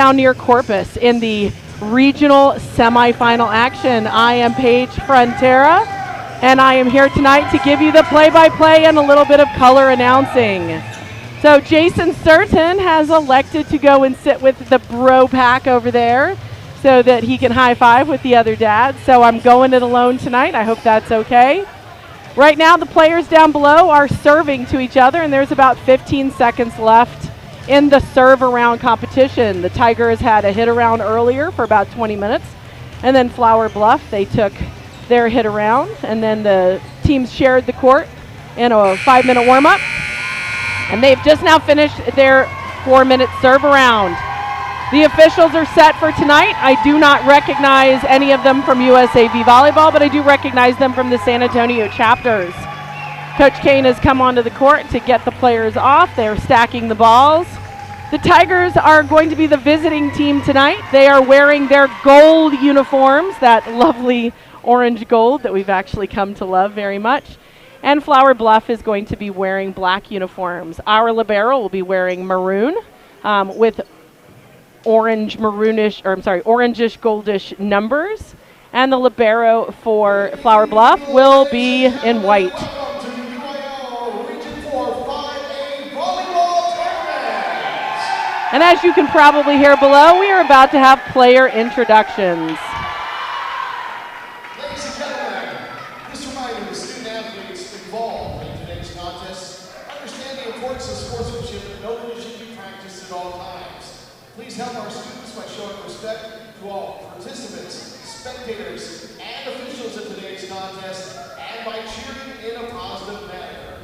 down near Corpus in the regional semifinal action. I am Paige Frontera, and I am here tonight to give you the play-by-play and a little bit of color announcing. So Jason Certain has elected to go and sit with the bro pack over there so that he can high-five with the other dads. So I'm going it alone tonight. I hope that's okay. Right now, the players down below are serving to each other, and there's about 15 seconds left in the serve around competition. The Tigers had a hit around earlier for about 20 minutes, and then Flower Bluff, they took their hit around, and then the teams shared the court in a 5-minute warm-up, and they've just now finished their 4-minute serve around. The officials are set for tonight. I do not recognize any of them from USAV Volleyball, but I do recognize them from the San Antonio chapters. Coach Kane has come onto the court to get the players off. They're stacking the balls. The Tigers are going to be the visiting team tonight. They are wearing their gold uniforms, that lovely orange gold that we've actually come to love very much. And Flower Bluff is going to be wearing black uniforms. Our libero will be wearing maroon with orangish goldish numbers, and the libero for Flower Bluff will be in white. And as you can probably hear below, we are about to have player introductions. Ladies and gentlemen, this reminder to student athletes involved in today's contest, understand the importance of sportsmanship and know that it should be practiced at all times. Please help our students by showing respect to all participants, spectators, and officials in today's contest, and by cheering in a positive manner.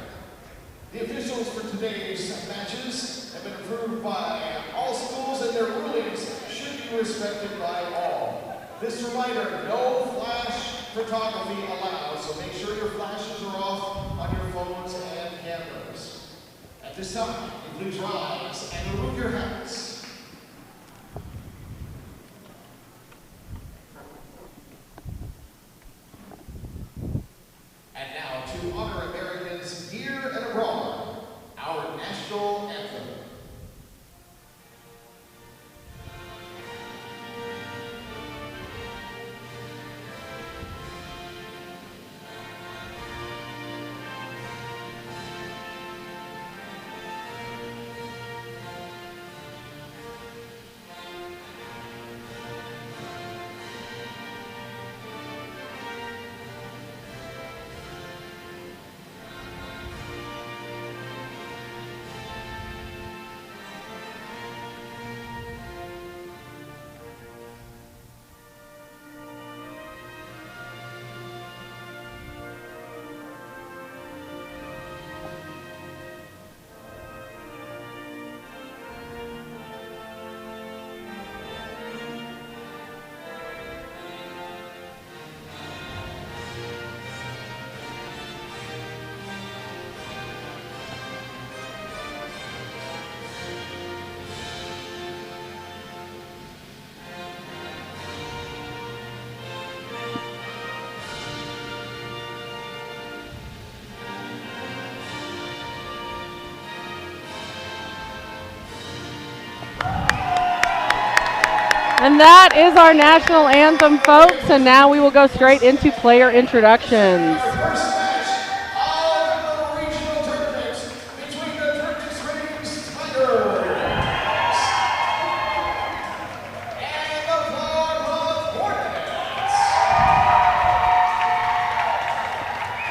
The officials for today's matches have been approved by all schools, and their rulings should be respected by all. This reminder, no flash photography allowed, so make sure your flashes are off on your phones and cameras. At this time, please rise and remove your hats. And now, to honor Americans here and abroad, our national anthem. And that is our national anthem, folks, and now we will go straight into player introductions. First match of the regional tournament between the Turkish Rings Tigers and the Flower Bluff Hornets.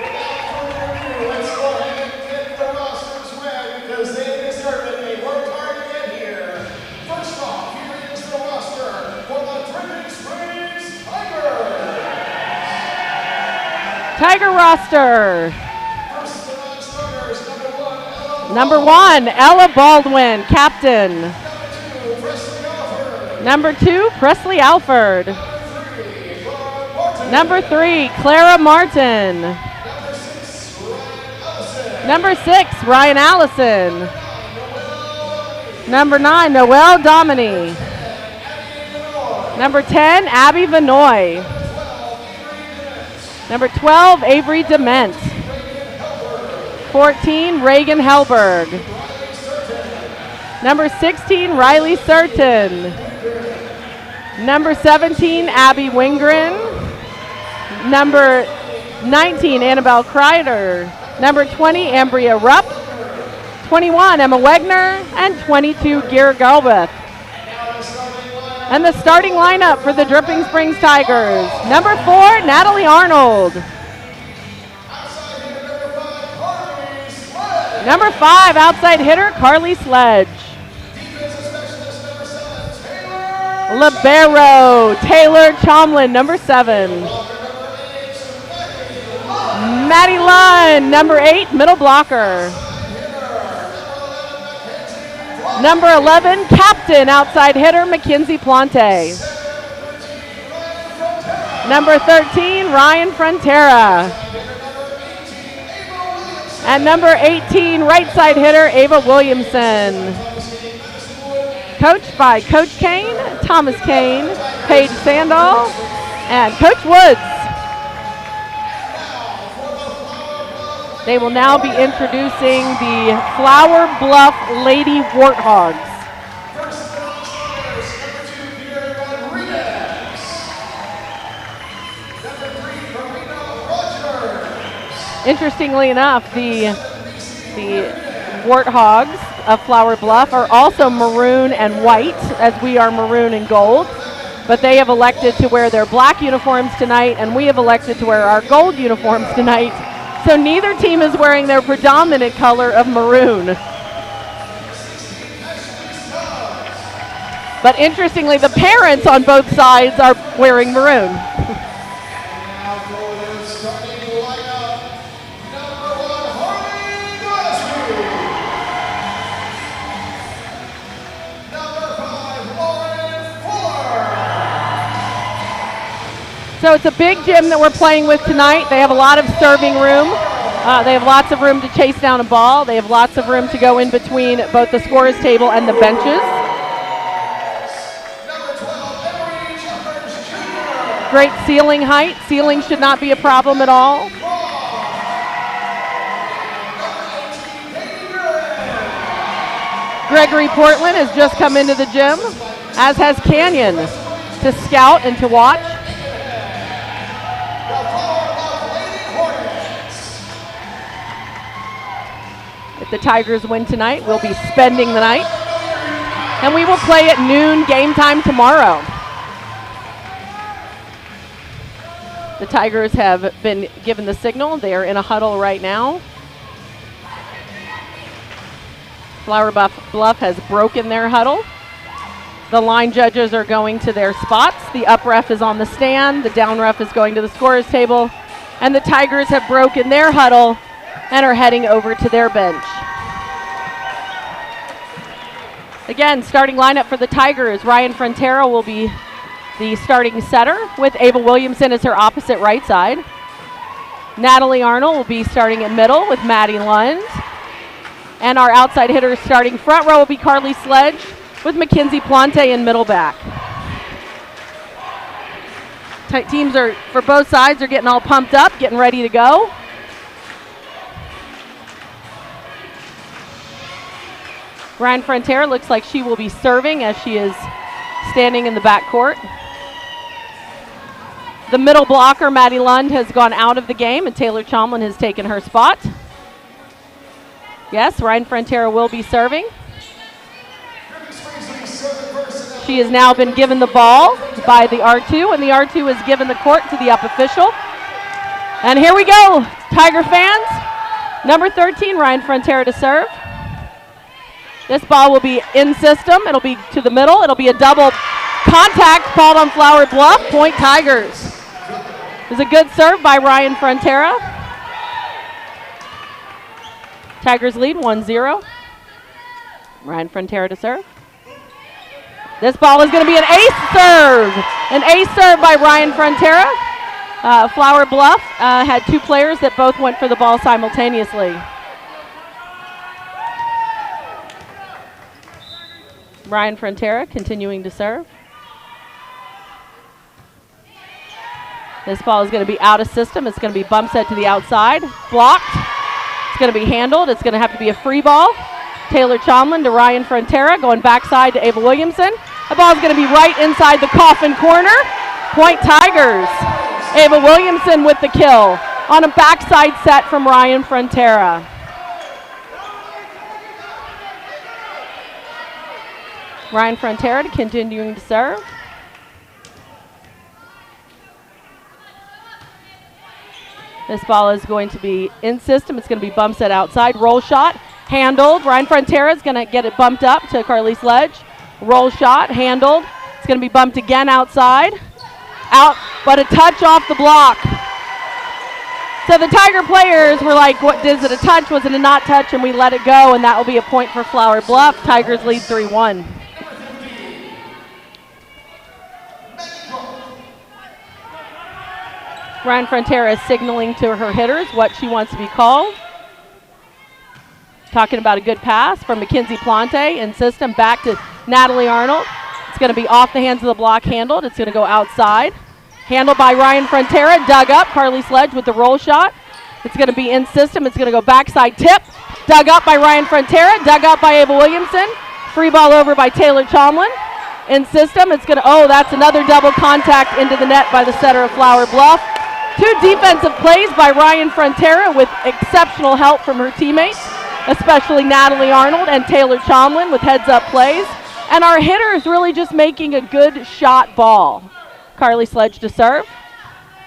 Without further ado, let's go ahead and get the rosters ready because they deserve it. They worked hard to get here. First off, here is the roster for the Turkish Rings Tigers. Tiger roster. First to non-starters, Number one, Ella Baldwin, captain. Number 2, Presley Alford. Number 2, Presley Alford. Number 3, Clara Martin. Number 6, Ryan Allison. Number 9, Noelle Domini. Number 10, Abby Vanoy. Number 12, Avery Dement. 14, Reagan Helberg. Number 16, Riley Certain. Number 17, Abby Wingren. Number 19, Annabelle Kreider. Number 20, Ambria Rupp. 21, Emma Wegner. And 22, Gear Galbeth. And the starting lineup for the Dripping Springs Tigers. Number 4, Natalie Arnold. Number 5, outside hitter, Carly Sledge. Libero, Taylor Chomlin, number 7. Maddie Lund, number 8, middle blocker. Number 11, captain, outside hitter, Mackenzie Plante. Number 13, Ryan Frontera. And number 18, right side hitter, Ava Williamson. Coached by Coach Kane, Thomas Kane, Paige Sandall, and Coach Woods. They will now be introducing the Flower Bluff Lady Warthogs. Interestingly enough, the Warthogs of Flower Bluff are also maroon and white, as we are maroon and gold. But they have elected to wear their black uniforms tonight, and we have elected to wear our gold uniforms tonight. So neither team is wearing their predominant color of maroon. But interestingly, the parents on both sides are wearing maroon. So it's a big gym that we're playing with tonight. They have a lot of serving room. They have lots of room to chase down a ball. They have lots of room to go in between both the scorer's table and the benches. Great ceiling height. Ceiling should not be a problem at all. Gregory Portland has just come into the gym, as has Canyon, to scout and to watch. If the Tigers win tonight, we'll be spending the night. And we will play at noon game time tomorrow. The Tigers have been given the signal. They are in a huddle right now. Flower Bluff has broken their huddle. The line judges are going to their spots. The up ref is on the stand. The down ref is going to the scorer's table. And the Tigers have broken their huddle and are heading over to their bench. Again, starting lineup for the Tigers. Ryan Frontera will be the starting setter with Ava Williamson as her opposite right side. Natalie Arnold will be starting at middle with Maddie Lund. And our outside hitter starting front row will be Carly Sledge with Mackenzie Plante in middle back. Teams are, for both sides, are getting all pumped up, getting ready to go. Ryan Frontera looks like she will be serving as she is standing in the back court. The middle blocker, Maddie Lund, has gone out of the game, and Taylor Chomlin has taken her spot. Yes, Ryan Frontera will be serving. She has now been given the ball by the R2, and the R2 has given the court to the up official. And here we go, Tiger fans. Number 13, Ryan Frontera to serve. This ball will be in system. It'll be to the middle. It'll be a double contact called on Flower Bluff. Point Tigers. It was a good serve by Ryan Frontera. Tigers lead 1-0. Ryan Frontera to serve. This ball is going to be an ace serve. An ace serve by Ryan Frontera. Flower Bluff had two players that both went for the ball simultaneously. Ryan Frontera continuing to serve. This ball is going to be out of system. It's going to be bump set to the outside. Blocked. It's going to be handled. It's going to have to be a free ball. Taylor Chomlin to Ryan Frontera, going backside to Ava Williamson. The ball's going to be right inside the coffin corner. Point Tigers. Ava Williamson with the kill on a backside set from Ryan Frontera. Ryan Frontera continuing to serve. This ball is going to be in system. It's going to be bump set outside. Roll shot, handled. Ryan Frontera is going to get it bumped up to Carly Sledge. Roll shot, handled. It's going to be bumped again outside. Out, but a touch off the block. So the Tiger players were like, what, is it a touch? Was it a not touch? And we let it go, and that will be a point for Flower Bluff. Tigers lead 3-1. Ryan Frontera is signaling to her hitters what she wants to be called. Talking about a good pass from Mackenzie Plante in system back to Natalie Arnold. It's going to be off the hands of the block, handled. It's going to go outside. Handled by Ryan Frontera, dug up. Carly Sledge with the roll shot. It's going to be in system. It's going to go backside tip. Dug up by Ryan Frontera, dug up by Ava Williamson. Free ball over by Taylor Chomlin. In system, it's going to, oh, that's another double contact into the net by the setter of Flower Bluff. Two defensive plays by Ryan Frontera with exceptional help from her teammates, especially Natalie Arnold and Taylor Chomlin with heads-up plays. And our hitter is really just making a good shot ball. Carly Sledge to serve.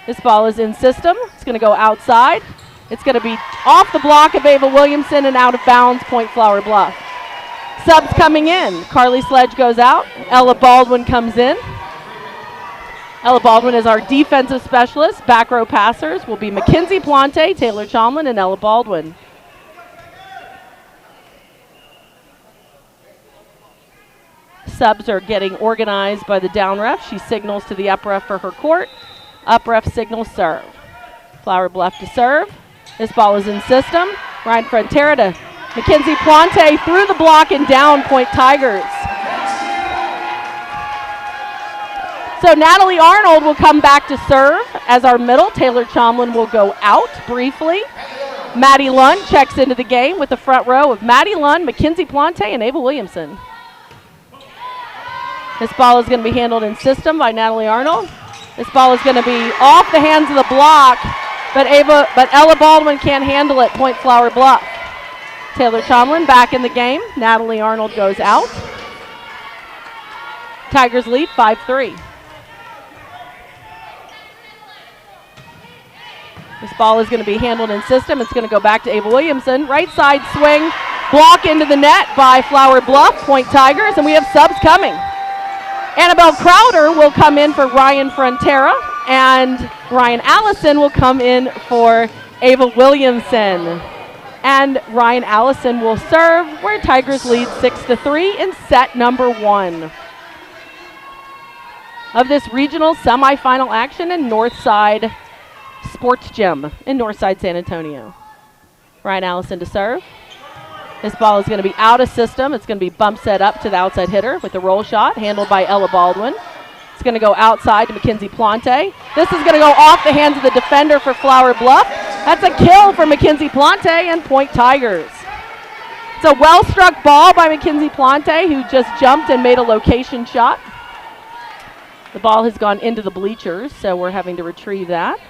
This ball is in system. It's going to go outside. It's going to be off the block of Ava Williamson and out of bounds, point Flower Bluff. Subs coming in. Carly Sledge goes out. Ella Baldwin comes in. Ella Baldwin is our defensive specialist. Back row passers will be Mackenzie Plante, Taylor Chomlin, and Ella Baldwin. Subs are getting organized by the down ref. She signals to the up ref for her court. Up ref signals serve. Flower Bluff to serve. This ball is in system. Ryan Frontera to Mackenzie Plante through the block and down, point Tigers. So Natalie Arnold will come back to serve as our middle. Taylor Chomlin will go out briefly. Maddie Lund checks into the game with the front row of Maddie Lund, Mackenzie Plante, and Ava Williamson. This ball is going to be handled in system by Natalie Arnold. This ball is going to be off the hands of the block, but Ella Baldwin can't handle it, point Flower Bluff. Taylor Chomlin back in the game. Natalie Arnold goes out. Tigers lead 5-3. This ball is going to be handled in system. It's going to go back to Ava Williamson. Right side swing, block into the net by Flower Bluff, point Tigers, and we have subs coming. Annabelle Crowder will come in for Ryan Frontera, and Ryan Allison will come in for Ava Williamson. And Ryan Allison will serve, where Tigers lead 6-3 in set number 1 of this regional semifinal action in Northside Sports Gym in Northside San Antonio. Ryan Allison to serve. This ball is going to be out of system. It's going to be bump set up to the outside hitter with the roll shot, handled by Ella Baldwin. It's going to go outside to Mackenzie Plante. This is going to go off the hands of the defender for Flower Bluff. That's a kill for Mackenzie Plante and point Tigers. It's a well-struck ball by Mackenzie Plante, who just jumped and made a location shot. The ball has gone into the bleachers, so we're having to retrieve that.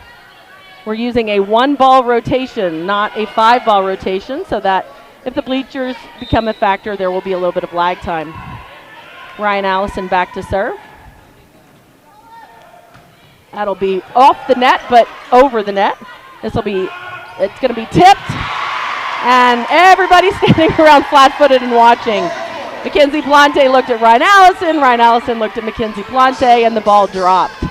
We're using a 1-ball rotation, not a 5-ball rotation, so that if the bleachers become a factor, there will be a little bit of lag time. Ryan Allison back to serve. That'll be off the net, but over the net. It's going to be tipped, and everybody's standing around flat-footed and watching. Mackenzie Plante looked at Ryan Allison looked at Mackenzie Plante, and the ball dropped.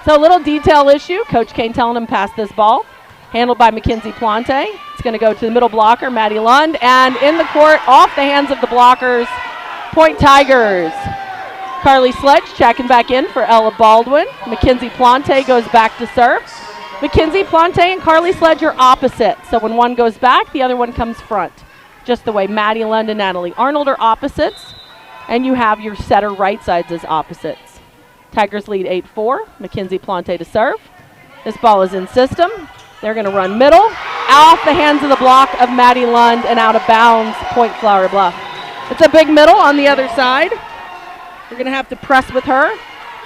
So a little detail issue. Coach Kane telling him pass this ball. Handled by Mackenzie Plante. It's going to go to the middle blocker, Maddie Lund, and in the court, off the hands of the blockers, point Tigers. Carly Sledge checking back in for Ella Baldwin. Mackenzie Plante goes back to serve. Mackenzie Plante and Carly Sledge are opposite, so when one goes back, the other one comes front. Just the way Maddie Lund and Natalie Arnold are opposites, and you have your setter right sides as opposites. Tigers lead 8-4. Mackenzie Plante to serve. This ball is in system. They're going to run middle, off the hands of the block of Maddie Lund and out of bounds, point Flower Bluff. It's a big middle on the other side. You're going to have to press with her.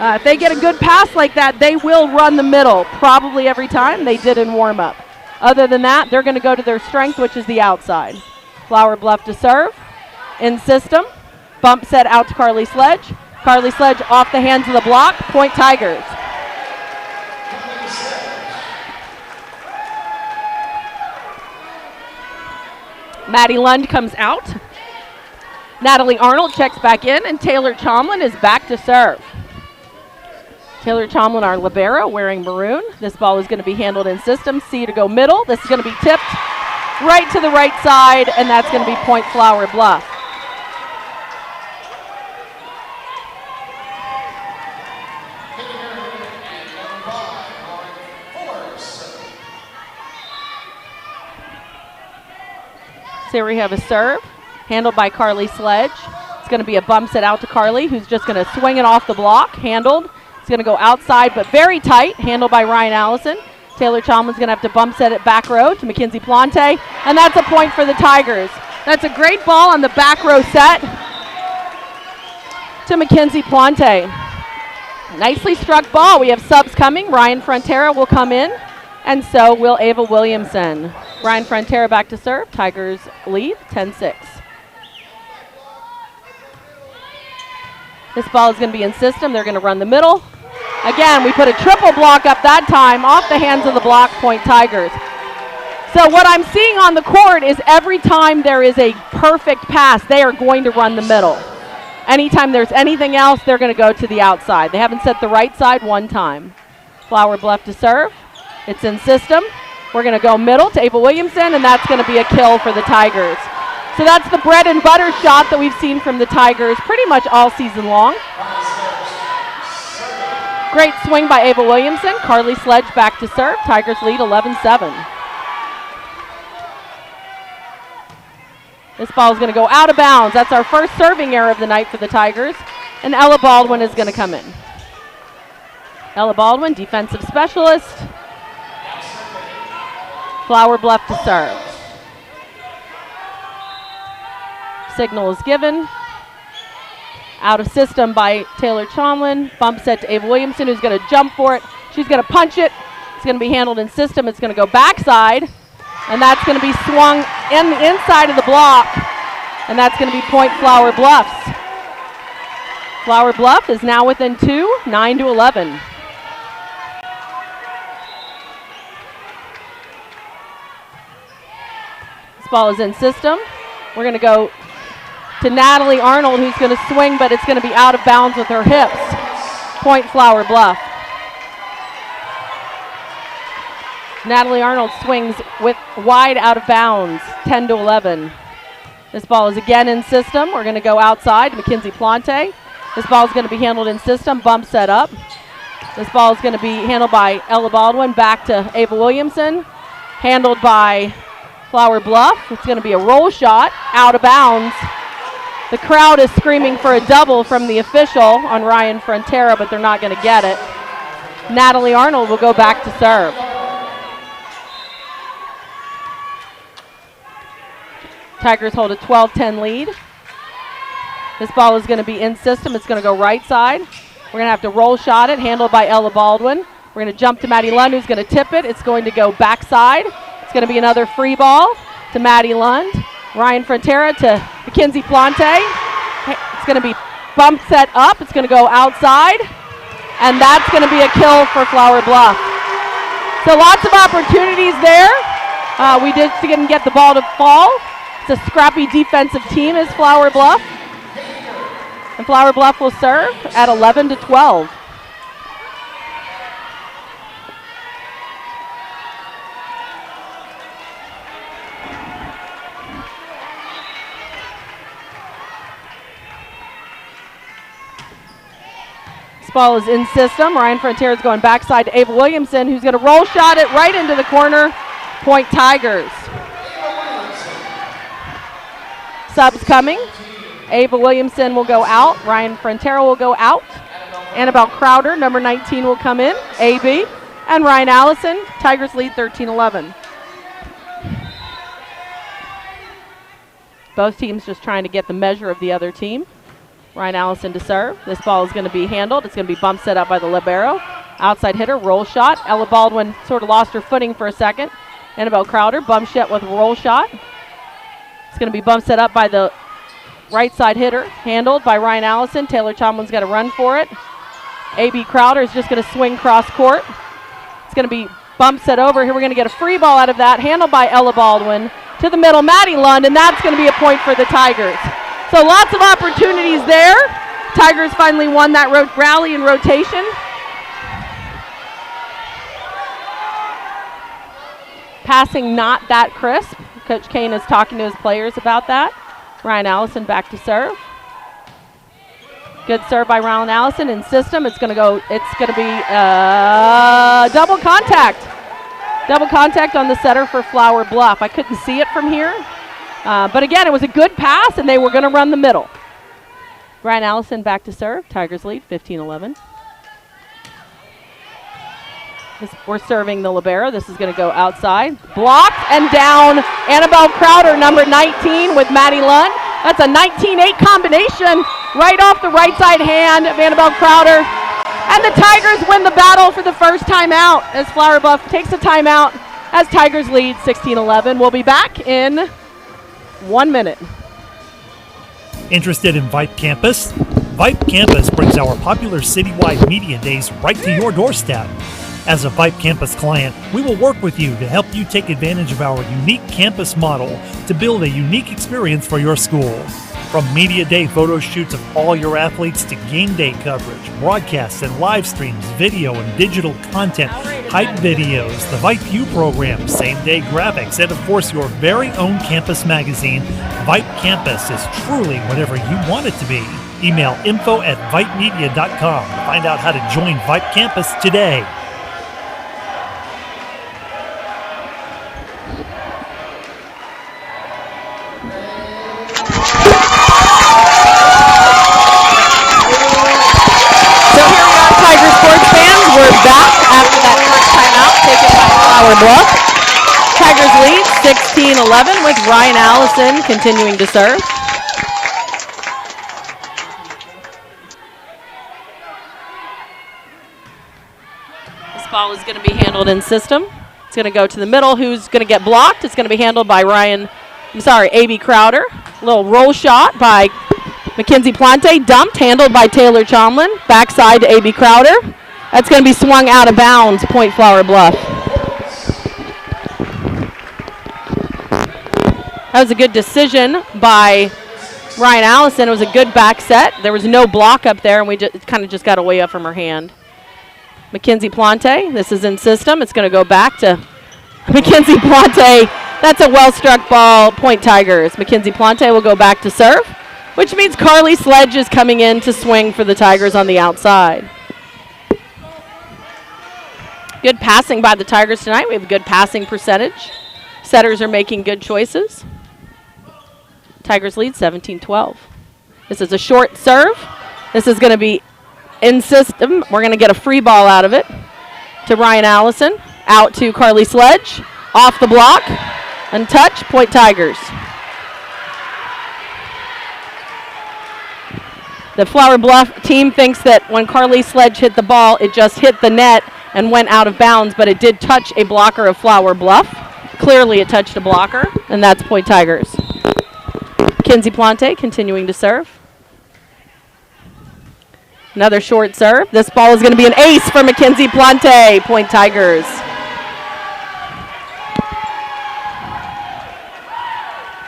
If they get a good pass like that, they will run the middle probably every time. They did in warm-up. Other than that, they're going to go to their strength, which is the outside. Flower Bluff to serve. In system. Bump set out to Carly Sledge. Carly Sledge off the hands of the block. Point Tigers. Maddie Lund comes out. Natalie Arnold checks back in, and Taylor Chomlin is back to serve. Taylor Chomlin, our libero, wearing maroon. This ball is going to be handled in system. C to go middle. This is going to be tipped right to the right side, and that's going to be point Flower Bluff. So here we have a serve, handled by Carly Sledge. It's going to be a bump set out to Carly, who's just going to swing it off the block, handled. It's going to go outside, but very tight, handled by Ryan Allison. Taylor Chalman's going to have to bump set it back row to Mackenzie Plante, and that's a point for the Tigers. That's a great ball on the back row set to Mackenzie Plante. Nicely struck ball. We have subs coming. Ryan Frontera will come in, and so will Ava Williamson. Ryan Frontera back to serve. Tigers lead 10-6. This ball is going to be in system. They're going to run the middle. Again, we put a triple block up that time off the hands of the block, point Tigers. So what I'm seeing on the court is every time there is a perfect pass, they are going to run the middle. Anytime there's anything else, they're going to go to the outside. They haven't set the right side one time. Flower Bluff to serve. It's in system. We're going to go middle to Ava Williamson, and that's going to be a kill for the Tigers. So that's the bread and butter shot that we've seen from the Tigers pretty much all season long. Great swing by Ava Williamson. Carly Sledge back to serve. Tigers lead 11-7. This ball is going to go out of bounds. That's our first serving error of the night for the Tigers. And Ella Baldwin is going to come in. Ella Baldwin, defensive specialist. Flower Bluff to serve. Signal is given. Out of system by Taylor Chomlin. Bump set to Ava Williamson, who's going to jump for it. She's going to punch it. It's going to be handled in system. It's going to go backside. And that's going to be swung in the inside of the block. And that's going to be point Flower Bluffs. Flower Bluff is now within 2, 9-11. This ball is in system. We're going to go to Natalie Arnold, who's going to swing, but it's going to be out of bounds with her hips. Point Flower Bluff. Natalie Arnold swings with wide out of bounds, 10-11. This ball is again in system. We're going to go outside to Mackenzie Plante. This ball is going to be handled in system, bump set up. This ball is going to be handled by Ella Baldwin, back to Ava Williamson. Handled by Flower Bluff. It's going to be a roll shot, out of bounds. The crowd is screaming for a double from the official on Ryan Frontera, but they're not going to get it. Natalie Arnold will go back to serve. Tigers hold a 12-10 lead. This ball is going to be in system. It's going to go right side. We're going to have to roll shot it, handled by Ella Baldwin. We're going to jump to Maddie Lund, who's going to tip it. It's going to go backside. It's going to be another free ball to Maddie Lund. Ryan Frontera to Mackenzie Plante. It's going to be bump set up. It's going to go outside. And that's going to be a kill for Flower Bluff. So lots of opportunities there. We didn't get the ball to fall. It's a scrappy defensive team is Flower Bluff. And Flower Bluff will serve at 11-12. This ball is in system. Ryan Frontera is going backside to Ava Williamson, who's going to roll shot it right into the corner. Point Tigers. Subs coming. Ava Williamson will go out. Ryan Frontera will go out. Annabelle Crowder, number 19, will come in. AB. And Ryan Allison. Tigers lead 13-11. Both teams just trying to get the measure of the other team. Ryan Allison to serve. This ball is going to be handled. It's going to be bump set up by the libero. Outside hitter, roll shot. Ella Baldwin sort of lost her footing for a second. Annabelle Crowder, bump shot with a roll shot. It's going to be bump set up by the right side hitter, handled by Ryan Allison. Taylor Chomlin's got to run for it. A.B. Crowder is just going to swing cross court. It's going to be bump set over. Here we're going to get a free ball out of that, handled by Ella Baldwin. To the middle, Maddie Lund, and that's going to be a point for the Tigers. So lots of opportunities there. Tigers finally won that rally and rotation. Passing not that crisp. Coach Kane is talking to his players about that. Ryan Allison back to serve. Good serve by Ryan Allison in system. It's going to be double contact. Double contact on the setter for Flower Bluff. I couldn't see it from here. But again, it was a good pass, and they were going to run the middle. Ryan Allison back to serve. Tigers lead 15-11. We're serving the libero. This is going to go outside. Blocked and down. Annabelle Crowder, number 19, with Maddie Lund. That's a 19-8 combination right off the right side hand of Annabelle Crowder. And the Tigers win the battle for the first time out as Flower Bluff takes a timeout as Tigers lead 16-11. We'll be back in 1 minute. Interested in Vype Campus? Vype Campus brings our popular citywide media days right to your doorstep. As a Vype Campus client, we will work with you to help you take advantage of our unique campus model to build a unique experience for your school. From media day photo shoots of all your athletes to game day coverage, broadcasts and live streams, video and digital content, hype videos, the Vype U program, same-day graphics, and of course your very own campus magazine, Vype Campus is truly whatever you want it to be. Email info@vypemedia.com to find out how to join Vype Campus today. We're back after that first timeout taken by Flower Bluff. Tigers lead 16-11 with Ryan Allison continuing to serve. This ball is going to be handled in system. It's going to go to the middle. Who's going to get blocked? It's going to be handled by A.B. Crowder. Little roll shot by Mackenzie Plante. Dumped, handled by Taylor Chomlin. Backside to A.B. Crowder. That's going to be swung out of bounds, point Flower Bluff. That was a good decision by Ryan Allison. It was a good back set. There was no block up there, and we kind of just got away up from her hand. Mackenzie Plante, this is in system. It's going to go back to Mackenzie Plante. That's a well-struck ball, point Tigers. Mackenzie Plante will go back to serve, which means Carly Sledge is coming in to swing for the Tigers on the outside. Good passing by the Tigers tonight. We have a good passing percentage. Setters are making good choices. Tigers lead 17-12. This is a short serve. This is going to be in system. We're going to get a free ball out of it to Ryan Allison. Out to Carly Sledge. Off the block. Untouched. Point Tigers. The Flower Bluff team thinks that when Carly Sledge hit the ball, it just hit the net and went out of bounds, but it did touch a blocker of Flower Bluff. Clearly it touched a blocker, and that's point Tigers. Kinsey Plante continuing to serve. Another short serve. This ball is going to be an ace for Mackenzie Plante, point Tigers.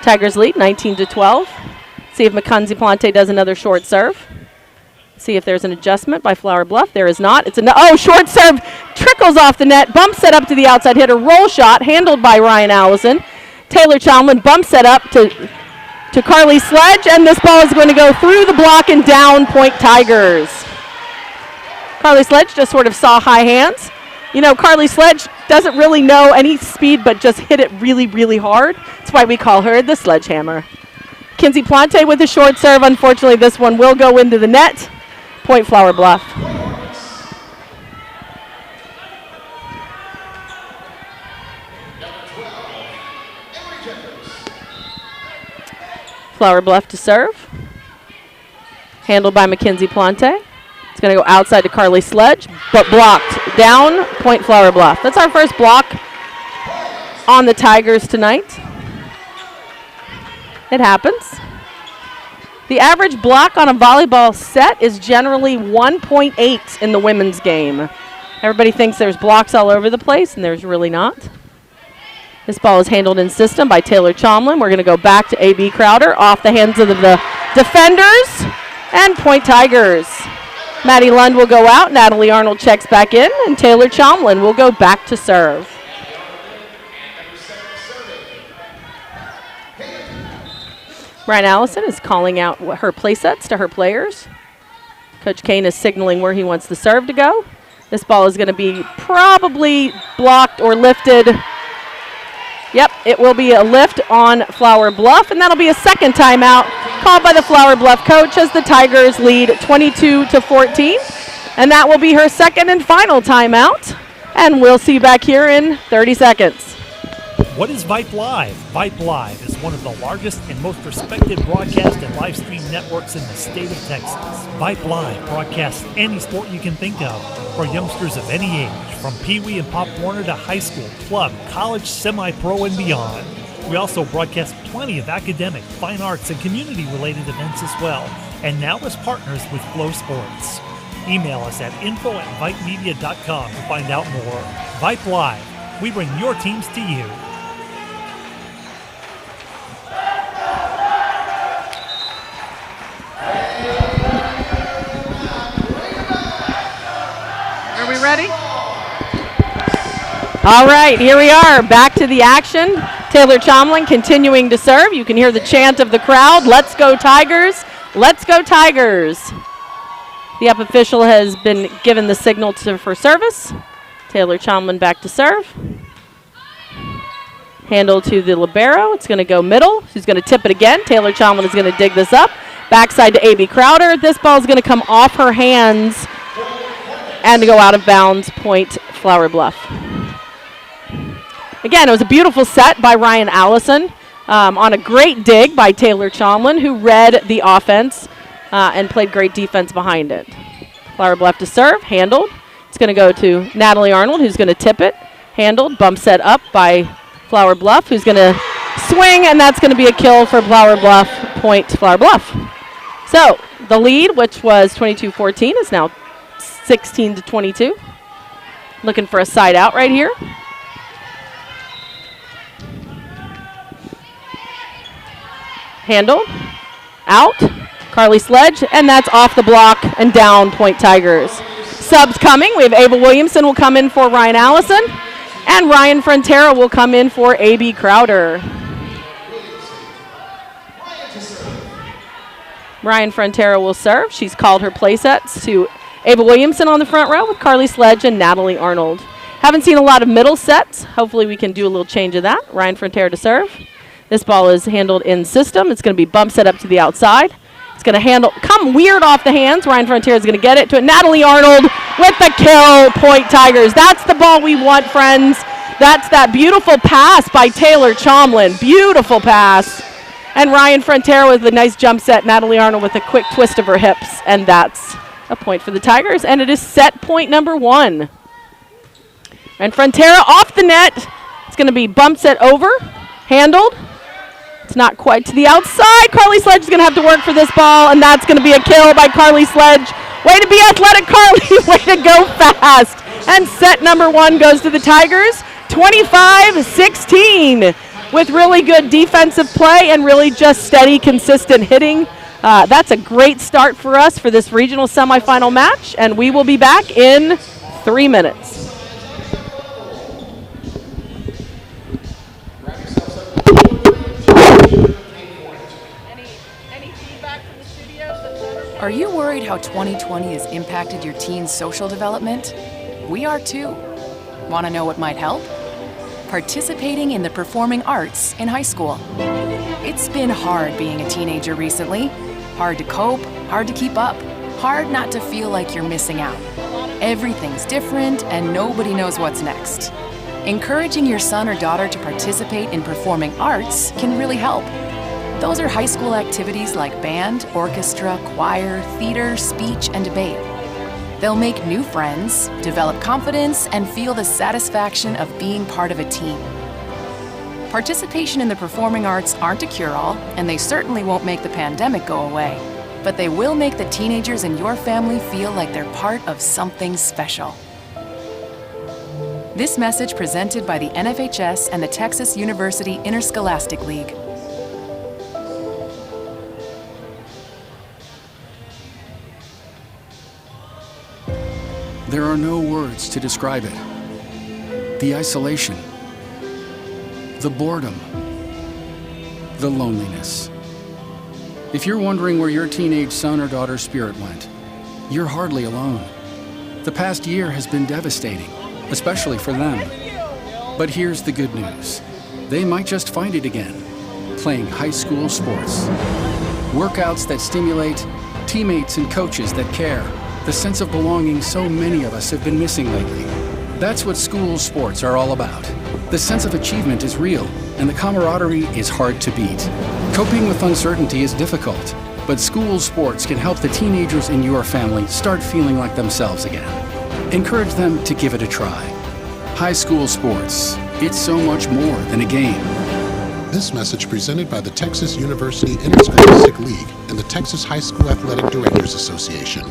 Tigers lead 19-12. See if Mackenzie Plante does another short serve. See if there's an adjustment by Flower Bluff. There is not. It's short serve. Trickles off the net. Bump set up to the outside hitter. Roll shot handled by Ryan Allison. Taylor Chomlin bump set up to Carly Sledge. And this ball is going to go through the block and down, point Tigers. Carly Sledge just sort of saw high hands. You know, Carly Sledge doesn't really know any speed, but just hit it really, really hard. That's why we call her the sledgehammer. Kinsey Plante with a short serve. Unfortunately, this one will go into the net. Point Flower Bluff. Flower Bluff to serve. Handled by Mackenzie Plante. It's going to go outside to Carly Sledge, but blocked. Down, point Flower Bluff. That's our first block on the Tigers tonight. It happens. The average block on a volleyball set is generally 1.8 in the women's game. Everybody thinks there's blocks all over the place, and there's really not. This ball is handled in system by Taylor Chomlin. We're going to go back to A.B. Crowder off the hands of the defenders, and point Tigers. Maddie Lund will go out, Natalie Arnold checks back in, and Taylor Chomlin will go back to serve. Brian Allison is calling out her play sets to her players. Coach Kane is signaling where he wants the serve to go. This ball is going to be probably blocked or lifted. Yep, it will be a lift on Flower Bluff, and that'll be a second timeout called by the Flower Bluff coach as the Tigers lead 22-14. And that will be her second and final timeout. And we'll see you back here in 30 seconds. What is Vype Live? Vype Live is one of the largest and most respected broadcast and live stream networks in the state of Texas. Vype Live broadcasts any sport you can think of for youngsters of any age, from Pee Wee and Pop Warner to high school, club, college, semi-pro, and beyond. We also broadcast plenty of academic, fine arts, and community-related events as well, and now as partners with Flow Sports. Email us at info@vypemedia.com to find out more. Vype Live. We bring your teams to you. Are we ready? All right, here we are, back to the action. Taylor Chomlin continuing to serve. You can hear the chant of the crowd. Let's go Tigers. Let's go Tigers. The up official has been given the signal for service. Taylor Chomlin back to serve. Handle to the libero. It's going to go middle. She's going to tip it again. Taylor Chomlin is going to dig this up. Backside to A.B. Crowder. This ball is going to come off her hands and to go out of bounds, point Flower Bluff. Again, it was a beautiful set by Ryan Allison on a great dig by Taylor Chomlin, who read the offense and played great defense behind it. Flower Bluff to serve, handled. It's going to go to Natalie Arnold, who's going to tip it. Handled, bump set up by Flower Bluff, who's going to swing, and that's going to be a kill for Flower Bluff, point Flower Bluff. So the lead, which was 22-14, is now 16-22. Looking for a side out right here. Handled, out, Carly Sledge, and that's off the block and down, point Tigers. Subs coming. We have Ava Williamson will come in for Ryan Allison, and Ryan Frontera will come in for A.B. Crowder. Ryan Frontera will serve. She's called her play sets to Ava Williamson on the front row with Carly Sledge and Natalie Arnold. Haven't seen a lot of middle sets. Hopefully we can do a little change of that. Ryan Frontera to serve. This ball is handled in system. It's going to be bump set up to the outside. It's going to come weird off the hands. Ryan Frontera is going to get it to Natalie Arnold with the kill, point Tigers. That's the ball we want, friends. That's that beautiful pass by Taylor Chomlin. Beautiful pass. And Ryan Frontera with a nice jump set. Natalie Arnold with a quick twist of her hips. And that's a point for the Tigers. And it is set point number 1. And Frontera off the net. It's going to be bump set over. Handled. It's not quite to the outside. Carly Sledge is going to have to work for this ball. And that's going to be a kill by Carly Sledge. Way to be athletic, Carly. Way to go fast. And set number 1 goes to the Tigers. 25-16. With really good defensive play and really just steady, consistent hitting. That's a great start for us for this regional semifinal match, and we will be back in 3 minutes. Any feedback from the studio? Are you worried how 2020 has impacted your teen's social development? We are too. Want to know what might help? Participating in the performing arts in high school. It's been hard being a teenager recently. Hard to cope, hard to keep up, hard not to feel like you're missing out. Everything's different and nobody knows what's next. Encouraging your son or daughter to participate in performing arts can really help. Those are high school activities like band, orchestra, choir, theater, speech, and debate. They'll make new friends, develop confidence, and feel the satisfaction of being part of a team. Participation in the performing arts aren't a cure-all, and they certainly won't make the pandemic go away. But they will make the teenagers in your family feel like they're part of something special. This message presented by the NFHS and the Texas University Interscholastic League. There are no words to describe it. The isolation, the boredom, the loneliness. If you're wondering where your teenage son or daughter's spirit went, you're hardly alone. The past year has been devastating, especially for them. But here's the good news. They might just find it again, playing high school sports. Workouts that stimulate, teammates and coaches that care, the sense of belonging so many of us have been missing lately. That's what school sports are all about. The sense of achievement is real, and the camaraderie is hard to beat. Coping with uncertainty is difficult, but school sports can help the teenagers in your family start feeling like themselves again. Encourage them to give it a try. High school sports, it's so much more than a game. This message presented by the Texas University Interscholastic League and the Texas High School Athletic Directors Association.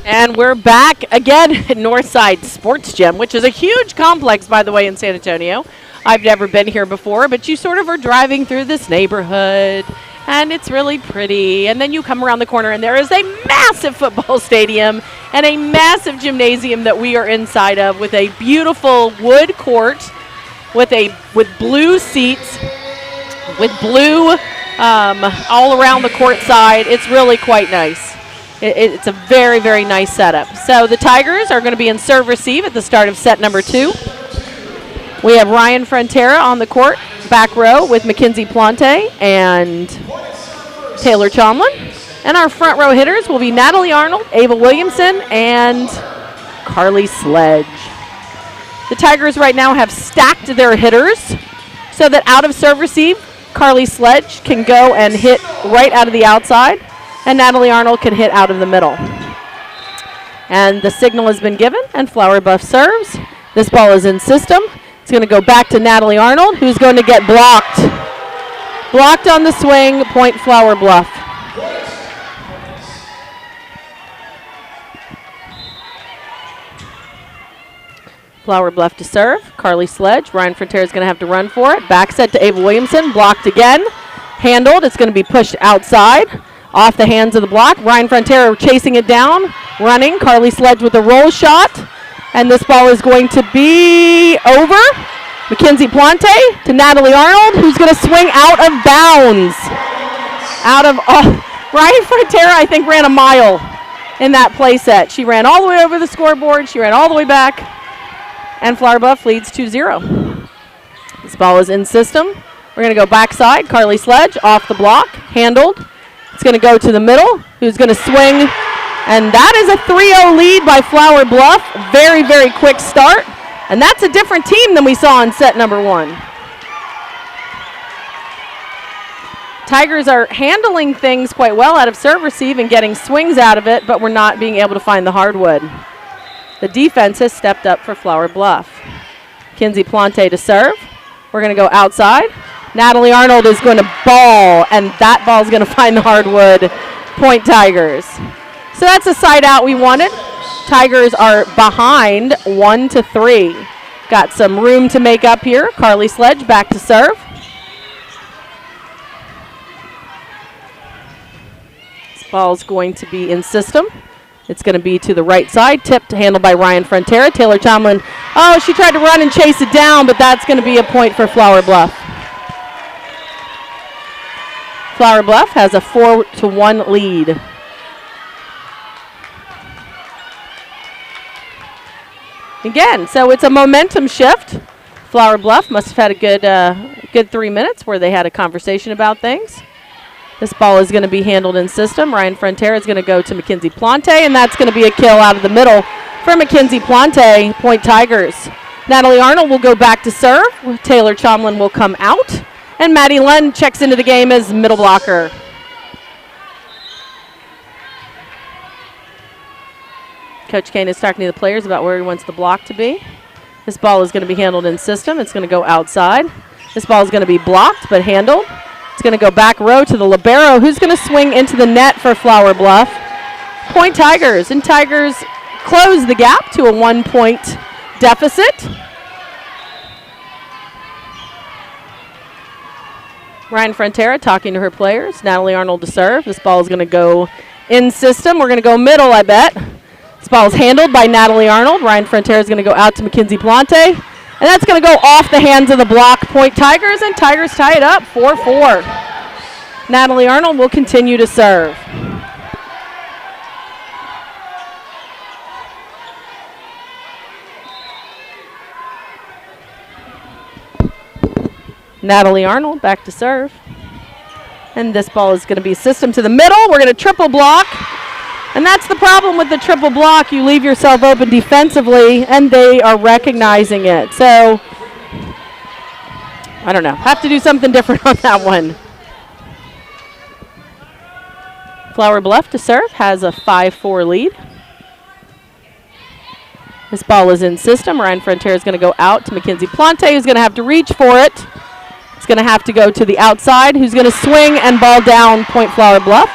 And we're back again at Northside Sports Gym, which is a huge complex, by the way, in San Antonio. I've never been here before, but you sort of are driving through this neighborhood, and it's really pretty. And then you come around the corner, and there is a massive football stadium and a massive gymnasium that we are inside of with a beautiful wood court with blue seats, with blue all around the court side. It's really quite nice. It's a very, very nice setup. So the Tigers are going to be in serve receive at the start of set number 2. We have Ryan Frontera on the court, back row with Mackenzie Plante and Taylor Chomlin. And our front row hitters will be Natalie Arnold, Ava Williamson, and Carly Sledge. The Tigers right now have stacked their hitters so that out of serve receive, Carly Sledge can go and hit right out of the outside, and Natalie Arnold can hit out of the middle. And the signal has been given, and Flower Bluff serves. This ball is in system. It's going to go back to Natalie Arnold, who's going to get blocked. Blocked on the swing, point Flower Bluff. Flower Bluff to serve. Carly Sledge. Ryan Frontera is going to have to run for it. Back set to Ava Williamson. Blocked again. Handled. It's going to be pushed outside. Off the hands of the block. Ryan Frontera chasing it down. Running. Carly Sledge with a roll shot. And this ball is going to be over. Mackenzie Plante to Natalie Arnold, who's going to swing out of bounds. Ryan Frontera, I think, ran a mile in that play set. She ran all the way over the scoreboard. She ran all the way back. And Flower Bluff leads 2-0. This ball is in system. We're going to go backside. Carly Sledge off the block. Handled. It's going to go to the middle. Who's going to swing? And that is a 3-0 lead by Flower Bluff. Very, very quick start. And that's a different team than we saw in set number 1. Tigers are handling things quite well out of serve receive and getting swings out of it, but we're not being able to find the hardwood. The defense has stepped up for Flower Bluff. Kinsey Plante to serve. We're going to go outside. Natalie Arnold is going to ball, and that ball is going to find the hardwood. Point Tigers. So that's a side out we wanted. Tigers are behind 1-3. Got some room to make up here. Carly Sledge back to serve. This ball's going to be in system. It's going to be to the right side. Tipped, handled by Ryan Frontera. Taylor Chomlin. Oh, she tried to run and chase it down, but that's going to be a point for Flower Bluff. Flower Bluff has a 4-1 lead. Again, so it's a momentum shift. Flower Bluff must have had a good 3 minutes where they had a conversation about things. This ball is going to be handled in system. Ryan Frontera is going to go to Mackenzie Plante, and that's going to be a kill out of the middle for Mackenzie Plante. Point Tigers. Natalie Arnold will go back to serve. Taylor Chomlin will come out. And Maddie Lund checks into the game as middle blocker. Coach Kane is talking to the players about where he wants the block to be. This ball is going to be handled in system. It's going to go outside. This ball is going to be blocked but handled. It's going to go back row to the libero, who's going to swing into the net for Flower Bluff. Point Tigers, and Tigers close the gap to a 1-point deficit. Ryan Frontera talking to her players. Natalie Arnold to serve. This ball is going to go in system. We're going to go middle, I bet. This ball is handled by Natalie Arnold. Ryan Frontera is going to go out to Mackenzie Plante. And that's going to go off the hands of the block. Point Tigers, and Tigers tie it up 4-4. Natalie Arnold will continue to serve. Natalie Arnold back to serve. And this ball is going to be system to the middle. We're going to triple block. And that's the problem with the triple block. You leave yourself open defensively, and they are recognizing it. So, I don't know. Have to do something different on that one. Flower Bluff to serve, has a 5-4 lead. This ball is in system. Ryan Frontera is going to go out to Mackenzie Plante, who's going to have to reach for it. It's going to have to go to the outside, who's going to swing and ball down. Point Flower Bluff.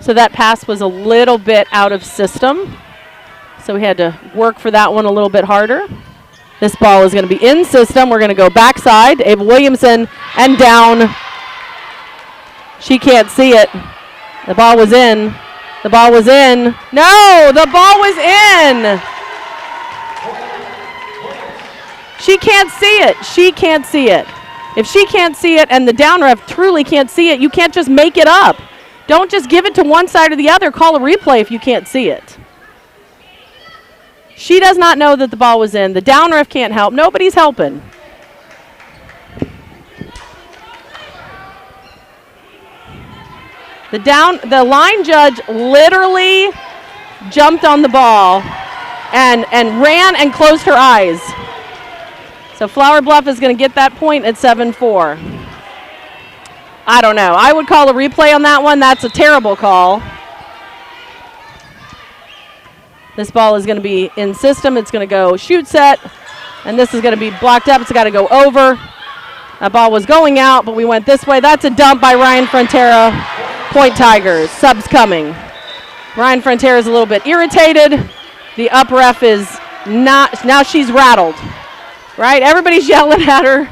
So that pass was a little bit out of system. So we had to work for that one a little bit harder. This ball is going to be in system. We're going to go backside. Ava Williamson and down. She can't see it. The ball was in. The ball was in. No, the ball was in. She can't see it. She can't see it. If she can't see it and the down ref truly can't see it, you can't just make it up. Don't just give it to one side or the other. Call a replay if you can't see it. She does not know that the ball was in. The down ref can't help. Nobody's helping. The line judge literally jumped on the ball and ran and closed her eyes. So Flower Bluff is going to get that point at 7-4. I don't know. I would call a replay on that one. That's a terrible call. This ball is going to be in system. It's going to go shoot set. And this is going to be blocked up. It's got to go over. That ball was going out, but we went this way. That's a dump by Ryan Frontera. Point Tigers. Subs coming. Ryan Frontera is a little bit irritated. The up ref is not. Now she's rattled. Right? Everybody's yelling at her.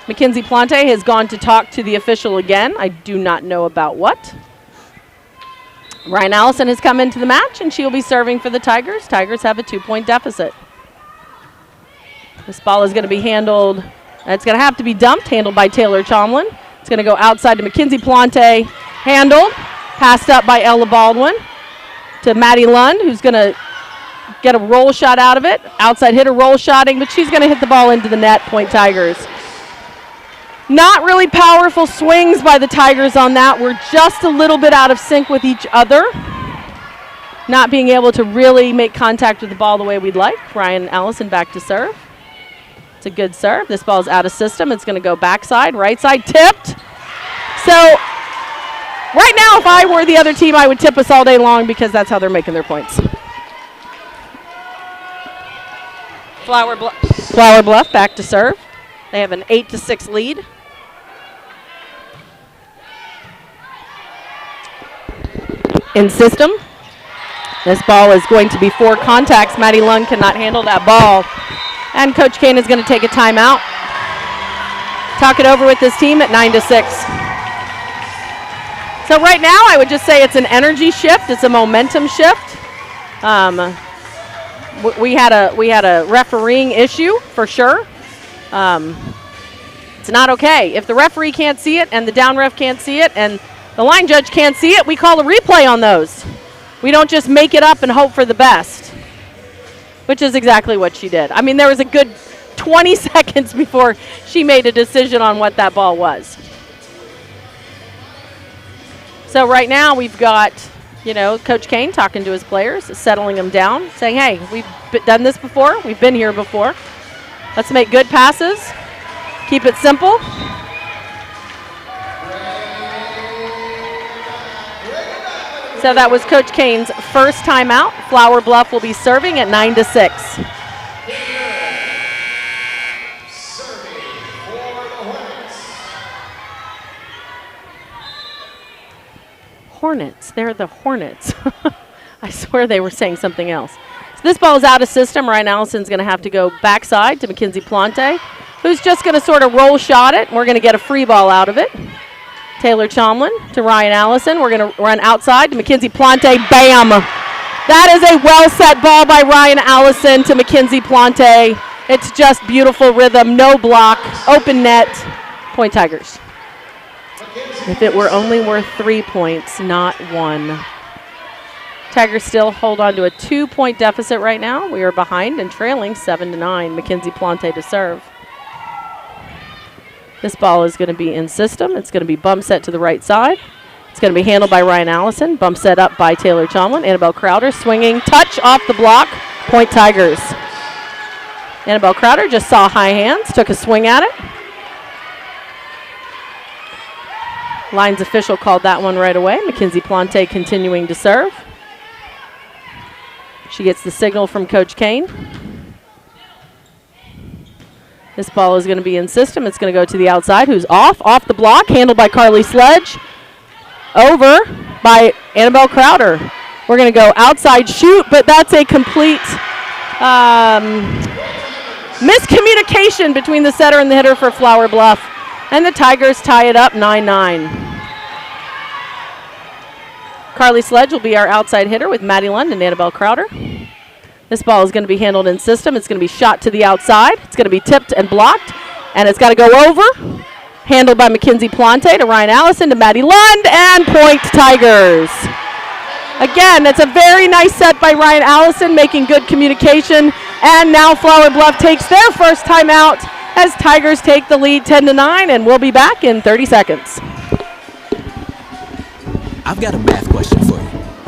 Mackenzie Plante has gone to talk to the official again. I do not know about what. Ryan Allison has come into the match, and she'll be serving for the Tigers. Tigers have a 2-point deficit. This ball is going to be handled. It's going to have to be dumped, handled by Taylor Chomlin. It's going to go outside to Mackenzie Plante, handled, passed up by Ella Baldwin to Maddie Lund, who's going to get a roll shot out of it. Outside hitter roll shotting, but she's going to hit the ball into the net. Point Tigers. Not really powerful swings by the Tigers on that. We're just a little bit out of sync with each other. Not being able to really make contact with the ball the way we'd like. Ryan Allison back to serve. It's a good serve. This ball's out of system. It's going to go backside, right side, tipped. So right now, if I were the other team, I would tip us all day long because that's how they're making their points. Flower Bluff back to serve. They have an 8-6 lead. In system. This ball is going to be 4 contacts. Maddie Lund cannot handle that ball. And Coach Kane is going to take a timeout. Talk it over with his team at 9-6. So right now I would just say it's an energy shift. It's a momentum shift. We had a refereeing issue for sure. It's not okay. If the referee can't see it and the down ref can't see it and the line judge can't see it, we call a replay on those. We don't just make it up and hope for the best, which is exactly what she did. I mean, there was a good 20 seconds before she made a decision on what that ball was. So right now we've got, you know, Coach Kane talking to his players, settling them down, saying, hey, we've done this before. We've been here before. Let's make good passes. Keep it simple. So that was Coach Kane's first timeout. Flower Bluff will be serving at 9-6. Serving for the Hornets. They're the Hornets. I swear they were saying something else. So this ball is out of system. Ryan Allison's going to have to go backside to Mackenzie Plante, who's just going to sort of roll shot it. We're going to get a free ball out of it. Taylor Chomlin to Ryan Allison. We're going to run outside to Mackenzie Plante. Bam! That is a well-set ball by Ryan Allison to Mackenzie Plante. It's just beautiful rhythm, no block, open net. Point Tigers. If it were only worth 3 points, not 1. Tigers still hold on to a 2-point deficit right now. We are behind and trailing 7-9. Mackenzie Plante to serve. This ball is going to be in system. It's going to be bump set to the right side. It's going to be handled by Ryan Allison. Bump set up by Taylor Chomlin. Annabelle Crowder swinging. Touch off the block. Point Tigers. Annabelle Crowder just saw high hands. Took a swing at it. Lines official called that one right away. Mackenzie Plante continuing to serve. She gets the signal from Coach Kane. This ball is going to be in system. It's going to go to the outside. Who's off the block. Handled by Carly Sledge. Over by Annabelle Crowder. We're going to go outside shoot, but that's a complete miscommunication between the setter and the hitter for Flower Bluff. And the Tigers tie it up 9-9. Carly Sledge will be our outside hitter with Maddie Lund and Annabelle Crowder. This ball is going to be handled in system. It's going to be shot to the outside. It's going to be tipped and blocked, and it's got to go over. Handled by Mackenzie Plante to Ryan Allison to Maddie Lund, and point Tigers. Again, it's a very nice set by Ryan Allison, making good communication, and now Flower Bluff takes their first timeout as Tigers take the lead 10-9, and we'll be back in 30 seconds. I've got a math question for you.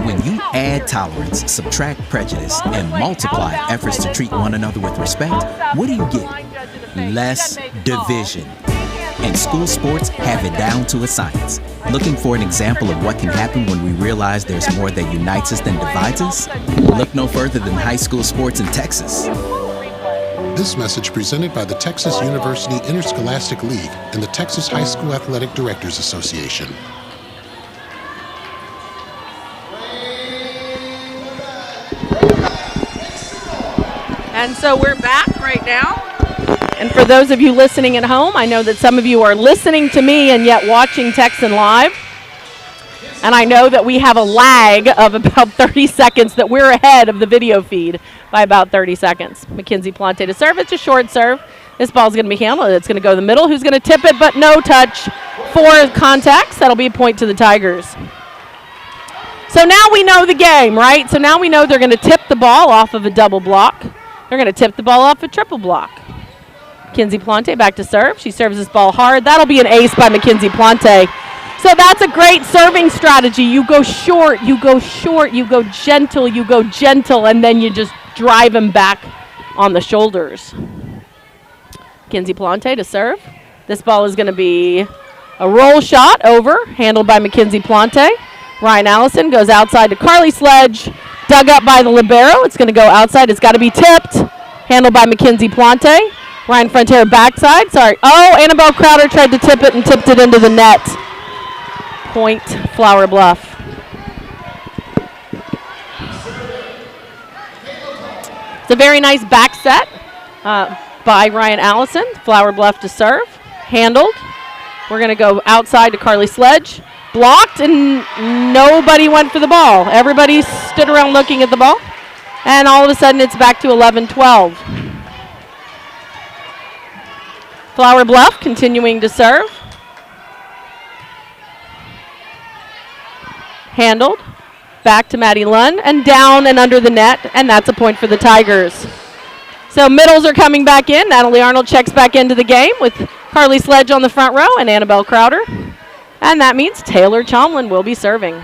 When you add tolerance, subtract prejudice, and multiply efforts to treat one another with respect, what do you get? Less division. And school sports have it down to a science. Looking for an example of what can happen when we realize there's more that unites us than divides us? Look no further than high school sports in Texas. This message presented by the Texas University Interscholastic League and the Texas High School Athletic Directors Association. And so we're back right now. And for those of you listening at home, I know that some of you are listening to me and yet watching Texan Live. And I know that we have a lag of about 30 seconds, that we're ahead of the video feed by about 30 seconds. Mackenzie Plante to serve. It's a short serve. This ball's going to be handled. It's going to go to the middle. Who's going to tip it? But no touch for contacts. That'll be a point to the Tigers. So now we know the game, right? So now we know they're going to tip the ball off of a double block. They're going to tip the ball off a triple block. Mackenzie Plante back to serve. She serves this ball hard. That'll be an ace by Mackenzie Plante. So that's a great serving strategy. You go short, you go short, you go gentle, and then you just drive him back on the shoulders. Mackenzie Plante to serve. This ball is going to be a roll shot over, handled by Mackenzie Plante. Ryan Allison goes outside to Carly Sledge. Dug up by the libero. It's going to go outside. It's got to be tipped. Handled by Mackenzie Plante. Ryan Frontier backside. Sorry. Oh, Annabelle Crowder tried to tip it and tipped it into the net. Point Flower Bluff. It's a very nice back set by Ryan Allison. Flower Bluff to serve. Handled. We're going to go outside to Carly Sledge. Blocked, and nobody went for the ball. Everybody stood around looking at the ball, and all of a sudden it's back to 11-12. Flower Bluff continuing to serve. Handled. Back to Maddie Lund, and down and under the net, and that's a point for the Tigers. So middles are coming back in. Natalie Arnold checks back into the game with Carly Sledge on the front row and Annabelle Crowder. And that means Taylor Chomlin will be serving.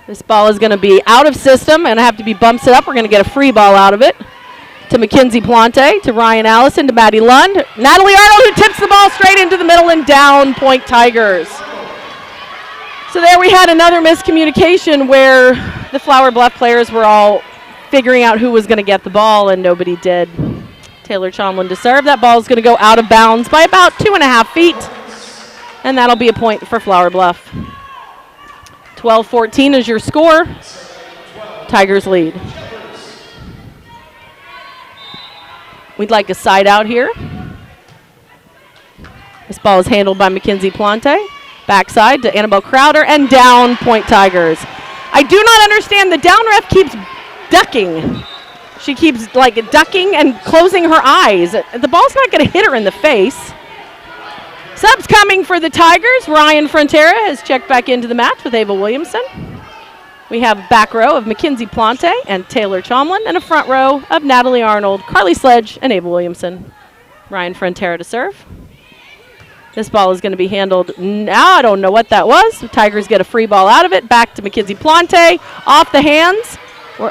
This ball is going to be out of system and have to be bumped it up. We're going to get a free ball out of it to Mackenzie Plante, to Ryan Allison, to Maddie Lund. Natalie Arnold, who tips the ball straight into the middle and down, point Tigers. So there we had another miscommunication where the Flower Bluff players were all figuring out who was going to get the ball, and nobody did. Taylor Chomlin to serve. That ball is going to go out of bounds by about 2.5 feet, and that'll be a point for Flower Bluff. 12-14 is your score. Tigers lead. We'd like a side out here. This ball is handled by Mackenzie Plante. Backside to Annabelle Crowder, and down, point Tigers. I do not understand. The down ref keeps ducking. She keeps ducking and closing her eyes. The ball's not going to hit her in the face. Subs coming for the Tigers. Ryan Frontera has checked back into the match with Ava Williamson. We have back row of Mackenzie Plante and Taylor Chomlin, and a front row of Natalie Arnold, Carly Sledge, and Ava Williamson. Ryan Frontera to serve. This ball is going to be handled. Now I don't know what that was. The Tigers get a free ball out of it. Back to Mackenzie Plante. Off the hands.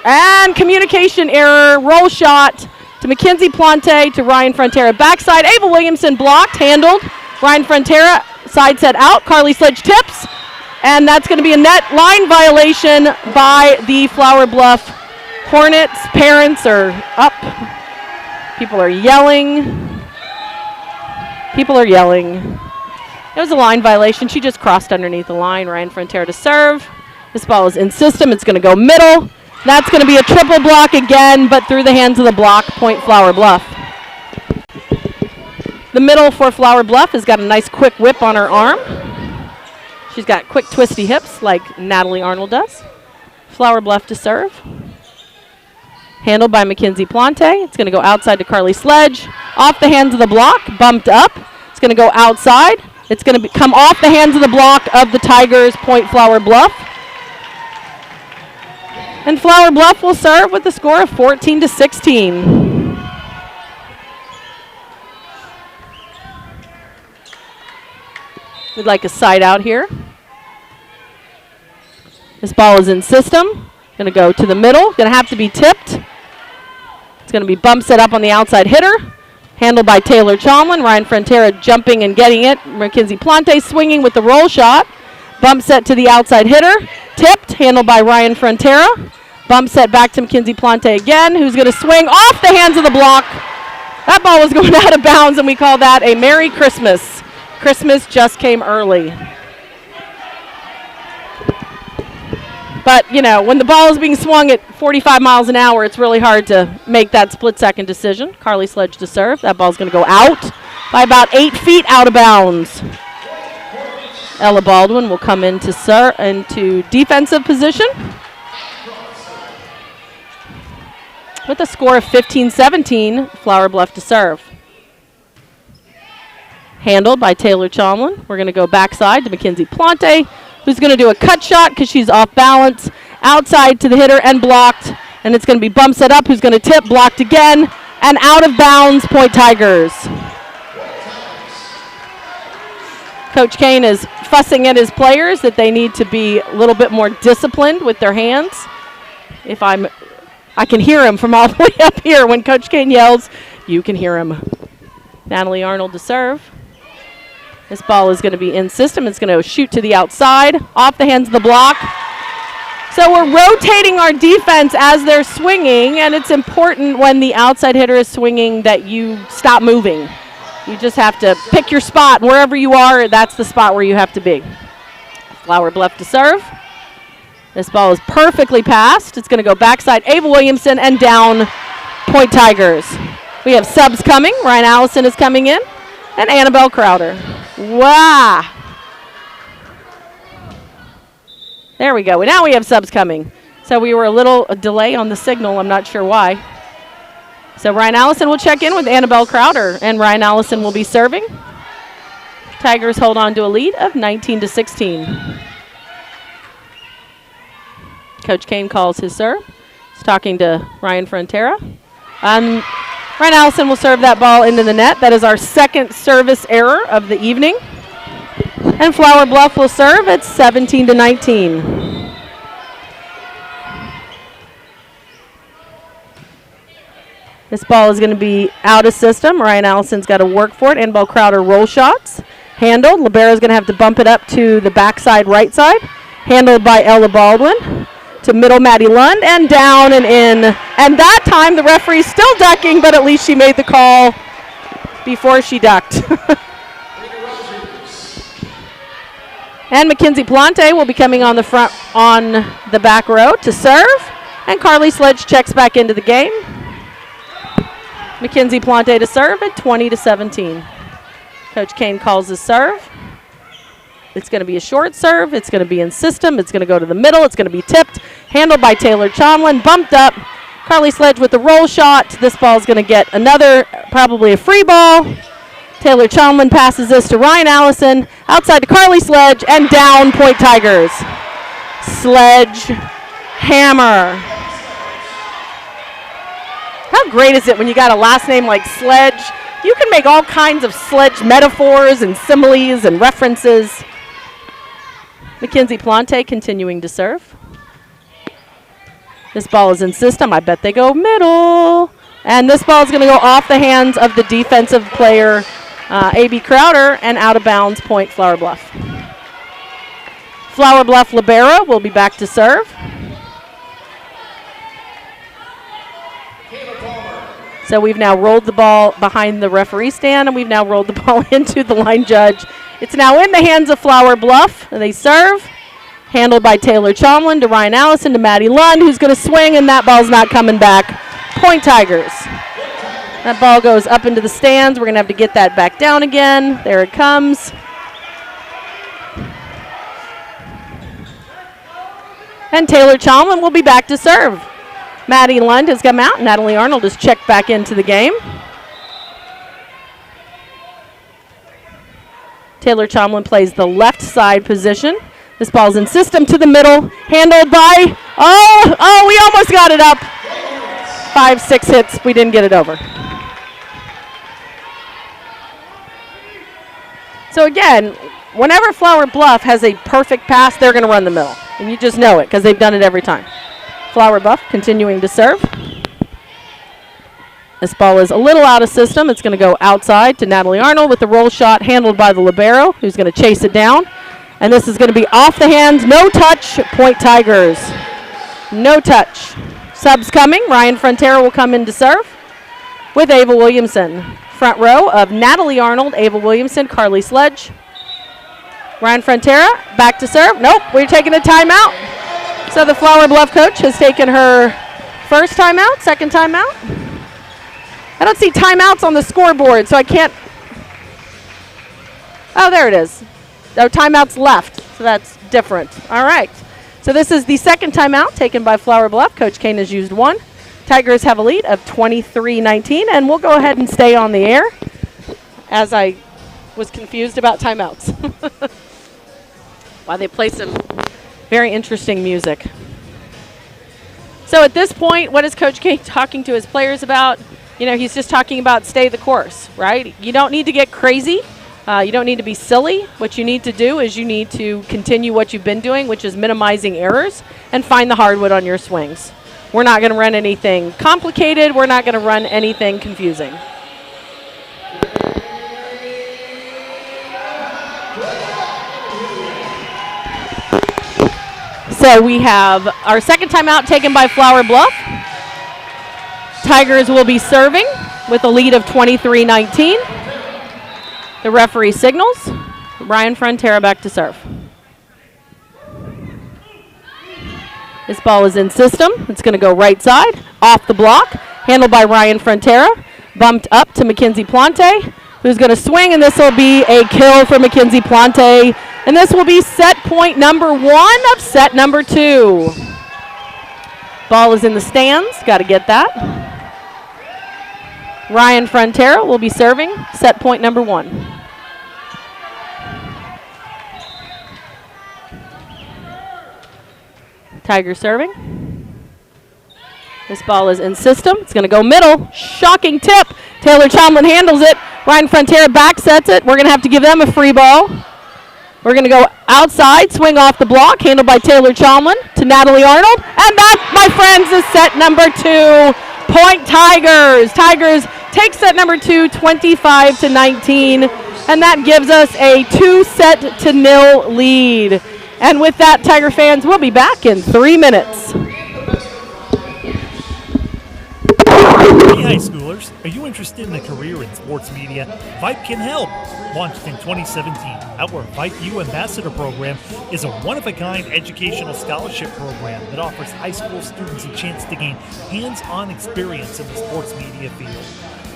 And communication error. Roll shot to Mackenzie Plante to Ryan Frontera. Backside. Ava Williamson blocked. Handled. Ryan Frontera side set out. Carly Sledge tips. And that's going to be a net line violation by the Flower Bluff Hornets. Parents are up. People are yelling. People are yelling. It was a line violation. She just crossed underneath the line. Ryan Frontera to serve. This ball is in system. It's going to go middle. That's going to be a triple block again, but through the hands of the block, point Flower Bluff. The middle for Flower Bluff has got a nice quick whip on her arm. She's got quick twisty hips like Natalie Arnold does. Flower Bluff to serve. Handled by Mackenzie Plante. It's going to go outside to Carly Sledge. Off the hands of the block, bumped up. It's going to go outside. It's going to come off the hands of the block of the Tigers, point Flower Bluff. And Flower Bluff will serve with a score of 14-16. We'd like a side out here. This ball is in system. Going to go to the middle. Going to have to be tipped. It's going to be bump set up on the outside hitter. Handled by Taylor Chomlin. Ryan Frontera jumping and getting it. Mackenzie Plante swinging with the roll shot. Bump set to the outside hitter. Tipped. Handled by Ryan Frontera. Bump set back to Mackenzie Plante again, who's going to swing off the hands of the block. That ball was going out of bounds, and we call that a Merry Christmas. Christmas just came early. But, you know, when the ball is being swung at 45 miles an hour, it's really hard to make that split-second decision. Carly Sledge to serve. That ball's going to go out by about 8 feet out of bounds. Ella Baldwin will come into defensive position with a score of 15-17, Flower Bluff to serve. Handled by Taylor Chomlin. We're going to go backside to Mackenzie Plante, who's going to do a cut shot because she's off balance. Outside to the hitter and blocked. And it's going to be bump set up, who's going to tip, blocked again. And out of bounds, point Tigers. Coach Kane is fussing at his players that they need to be a little bit more disciplined with their hands. I can hear him from all the way up here. When Coach Kane yells, you can hear him. Natalie Arnold to serve. This ball is going to be in system. It's going to shoot to the outside, off the hands of the block. So we're rotating our defense as they're swinging, and it's important when the outside hitter is swinging that you stop moving. You just have to pick your spot. Wherever you are, that's the spot where you have to be. Flower Bluff to serve. This ball is perfectly passed. It's going to go backside. Ava Williamson and down, point Tigers. We have subs coming. Ryan Allison is coming in, and Annabelle Crowder. Wow. There we go. Now we have subs coming. So we were a delay on the signal. I'm not sure why. So Ryan Allison will check in with Annabelle Crowder, and Ryan Allison will be serving. Tigers hold on to a lead of 19-16. Coach Kane calls his serve. He's talking to Ryan Frontera. Ryan Allison will serve that ball into the net. That is our second service error of the evening. And Flower Bluff will serve at 17-19. This ball is going to be out of system. Ryan Allison's got to work for it. Inball Crowder roll shots. Handled. Libero's going to have to bump it up to the backside right side. Handled by Ella Baldwin. To middle Maddie Lund and down and in. And that time the referee's still ducking, but at least she made the call before she ducked. And Mackenzie Plante will be coming on the front on the back row to serve. And Carly Sledge checks back into the game. Mackenzie Plante to serve at 20-17. Coach Kane calls the serve. It's going to be a short serve. It's going to be in system. It's going to go to the middle. It's going to be tipped. Handled by Taylor Chomlin. Bumped up. Carly Sledge with the roll shot. This ball is going to get another, probably a free ball. Taylor Chomlin passes this to Ryan Allison. Outside to Carly Sledge. And down, Point Tigers. Sledge. Hammer. How great is it when you got a last name like Sledge? You can make all kinds of Sledge metaphors and similes and references. Mackenzie Plante continuing to serve. This ball is in system. I bet they go middle. And this ball is going to go off the hands of the defensive player, A.B. Crowder, and out of bounds, Point Flower Bluff. Flower Bluff Libero will be back to serve. So we've now rolled the ball behind the referee stand, and we've now rolled the ball into the line judge. It's now in the hands of Flower Bluff, and they serve. Handled by Taylor Chomlin to Ryan Allison to Maddie Lund, who's going to swing, and that ball's not coming back. Point Tigers. That ball goes up into the stands. We're going to have to get that back down again. There it comes. And Taylor Chomlin will be back to serve. Maddie Lund has come out. Natalie Arnold has checked back into the game. Taylor Chomlin plays the left side position. This ball's in system to the middle. Handled by, we almost got it up. 5-6 hits. We didn't get it over. So again, whenever Flower Bluff has a perfect pass, they're going to run the middle. And you just know it because they've done it every time. Flower Bluff continuing to serve. This ball is a little out of system. It's going to go outside to Natalie Arnold with the roll shot handled by the libero, who's going to chase it down. And this is going to be off the hands. No touch. Point Tigers. No touch. Subs coming. Ryan Frontera will come in to serve with Ava Williamson. Front row of Natalie Arnold, Ava Williamson, Carly Sledge. Ryan Frontera back to serve. Nope, we're taking a timeout. So the Flower Bluff coach has taken her first timeout, second timeout. I don't see timeouts on the scoreboard, so I can't. Oh, there it is. Oh, timeouts left, so that's different. All right. So this is the second timeout taken by Flower Bluff. Coach Kane has used one. Tigers have a lead of 23-19, and we'll go ahead and stay on the air as I was confused about timeouts. While they play some very interesting music. So at this point, what is Coach Kane talking to his players about? You know, he's just talking about stay the course, right? You don't need to get crazy. You don't need to be silly. What you need to do is you need to continue what you've been doing, which is minimizing errors, and find the hardwood on your swings. We're not going to run anything complicated. We're not going to run anything confusing. So we have our second timeout taken by Flower Bluff. Tigers will be serving with a lead of 23-19. The referee signals. Ryan Frontera back to serve. This ball is in system. It's going to go right side, off the block. Handled by Ryan Frontera. Bumped up to Mackenzie Plante, who's going to swing, and this will be a kill for Mackenzie Plante. And this will be set point number 1 of set number 2. Ball is in the stands. Got to get that. Ryan Frontera will be serving set point number 1. Tiger serving. This ball is in system. It's going to go middle. Shocking tip. Taylor Chomlin handles it. Ryan Frontera back sets it. We're going to have to give them a free ball. We're going to go outside, swing off the block, handled by Taylor Chomlin to Natalie Arnold. And that, my friends, is set number 2. Point Tigers. Tigers take set number 2, 25-19. And that gives us a 2-0 lead. And with that, Tiger fans, we'll be back in 3 minutes. Hey, high schoolers, are you interested in a career in sports media? Vype can help. Launched in 2017, our Vype U Ambassador Program is a one-of-a-kind educational scholarship program that offers high school students a chance to gain hands-on experience in the sports media field.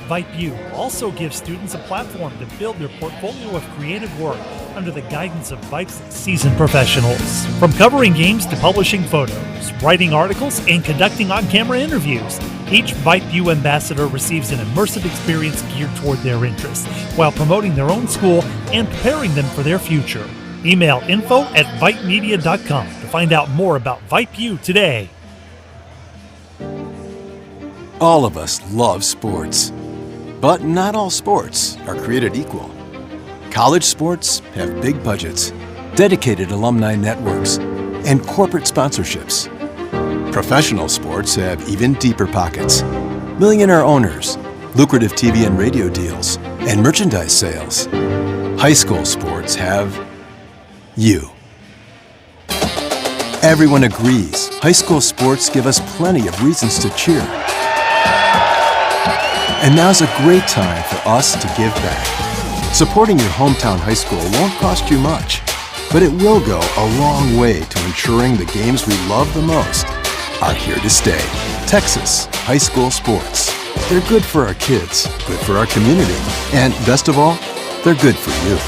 Vype U also gives students a platform to build their portfolio of creative work under the guidance of Vype's seasoned professionals. From covering games to publishing photos, writing articles, and conducting on-camera interviews, each Vype U ambassador receives an immersive experience geared toward their interests, while promoting their own school and preparing them for their future. Email info@vypemedia.com to find out more about Vype U today. All of us love sports, but not all sports are created equal. College sports have big budgets, dedicated alumni networks, and corporate sponsorships. Professional sports have even deeper pockets, millionaire owners, lucrative TV and radio deals, and merchandise sales. High school sports have you. Everyone agrees high school sports give us plenty of reasons to cheer. And now's a great time for us to give back. Supporting your hometown high school won't cost you much, but it will go a long way to ensuring the games we love the most are here to stay. Texas high school sports. They're good for our kids, good for our community, and best of all, they're good for you.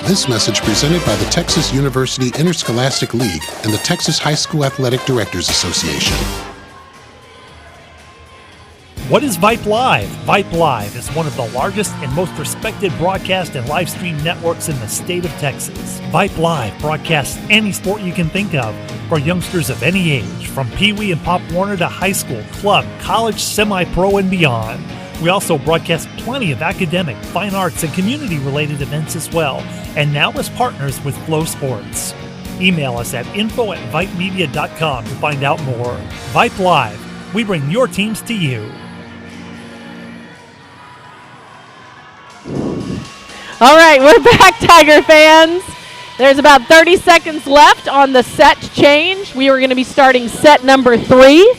This message presented by the Texas University Interscholastic League and the Texas High School Athletic Directors Association. What is Vype Live? Vype Live is one of the largest and most respected broadcast and live stream networks in the state of Texas. Vype Live broadcasts any sport you can think of for youngsters of any age, from Pee Wee and Pop Warner to high school, club, college, semi-pro, and beyond. We also broadcast plenty of academic, fine arts, and community-related events as well, and now as partners with Flow Sports. Email us at info@vypemedia.com to find out more. Vype Live, we bring your teams to you. All right, we're back, Tiger fans. There's about 30 seconds left on the set change. We are going to be starting set number 3.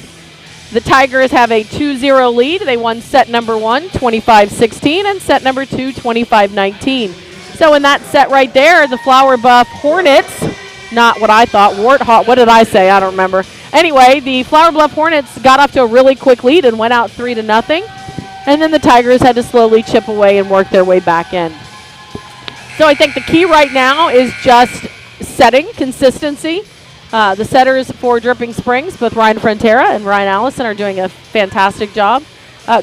The Tigers have a 2-0 lead. They won set number 1, 25-16, and set number 2, 25-19. So in that set right there, the Flower Bluff Hornets, not what I thought, Warthog, what did I say? I don't remember. Anyway, the Flower Bluff Hornets got off to a really quick lead and went out 3-0. And then the Tigers had to slowly chip away and work their way back in. So I think the key right now is just setting, consistency. The setters for Dripping Springs, both Ryan Frontera and Ryan Allison, are doing a fantastic job.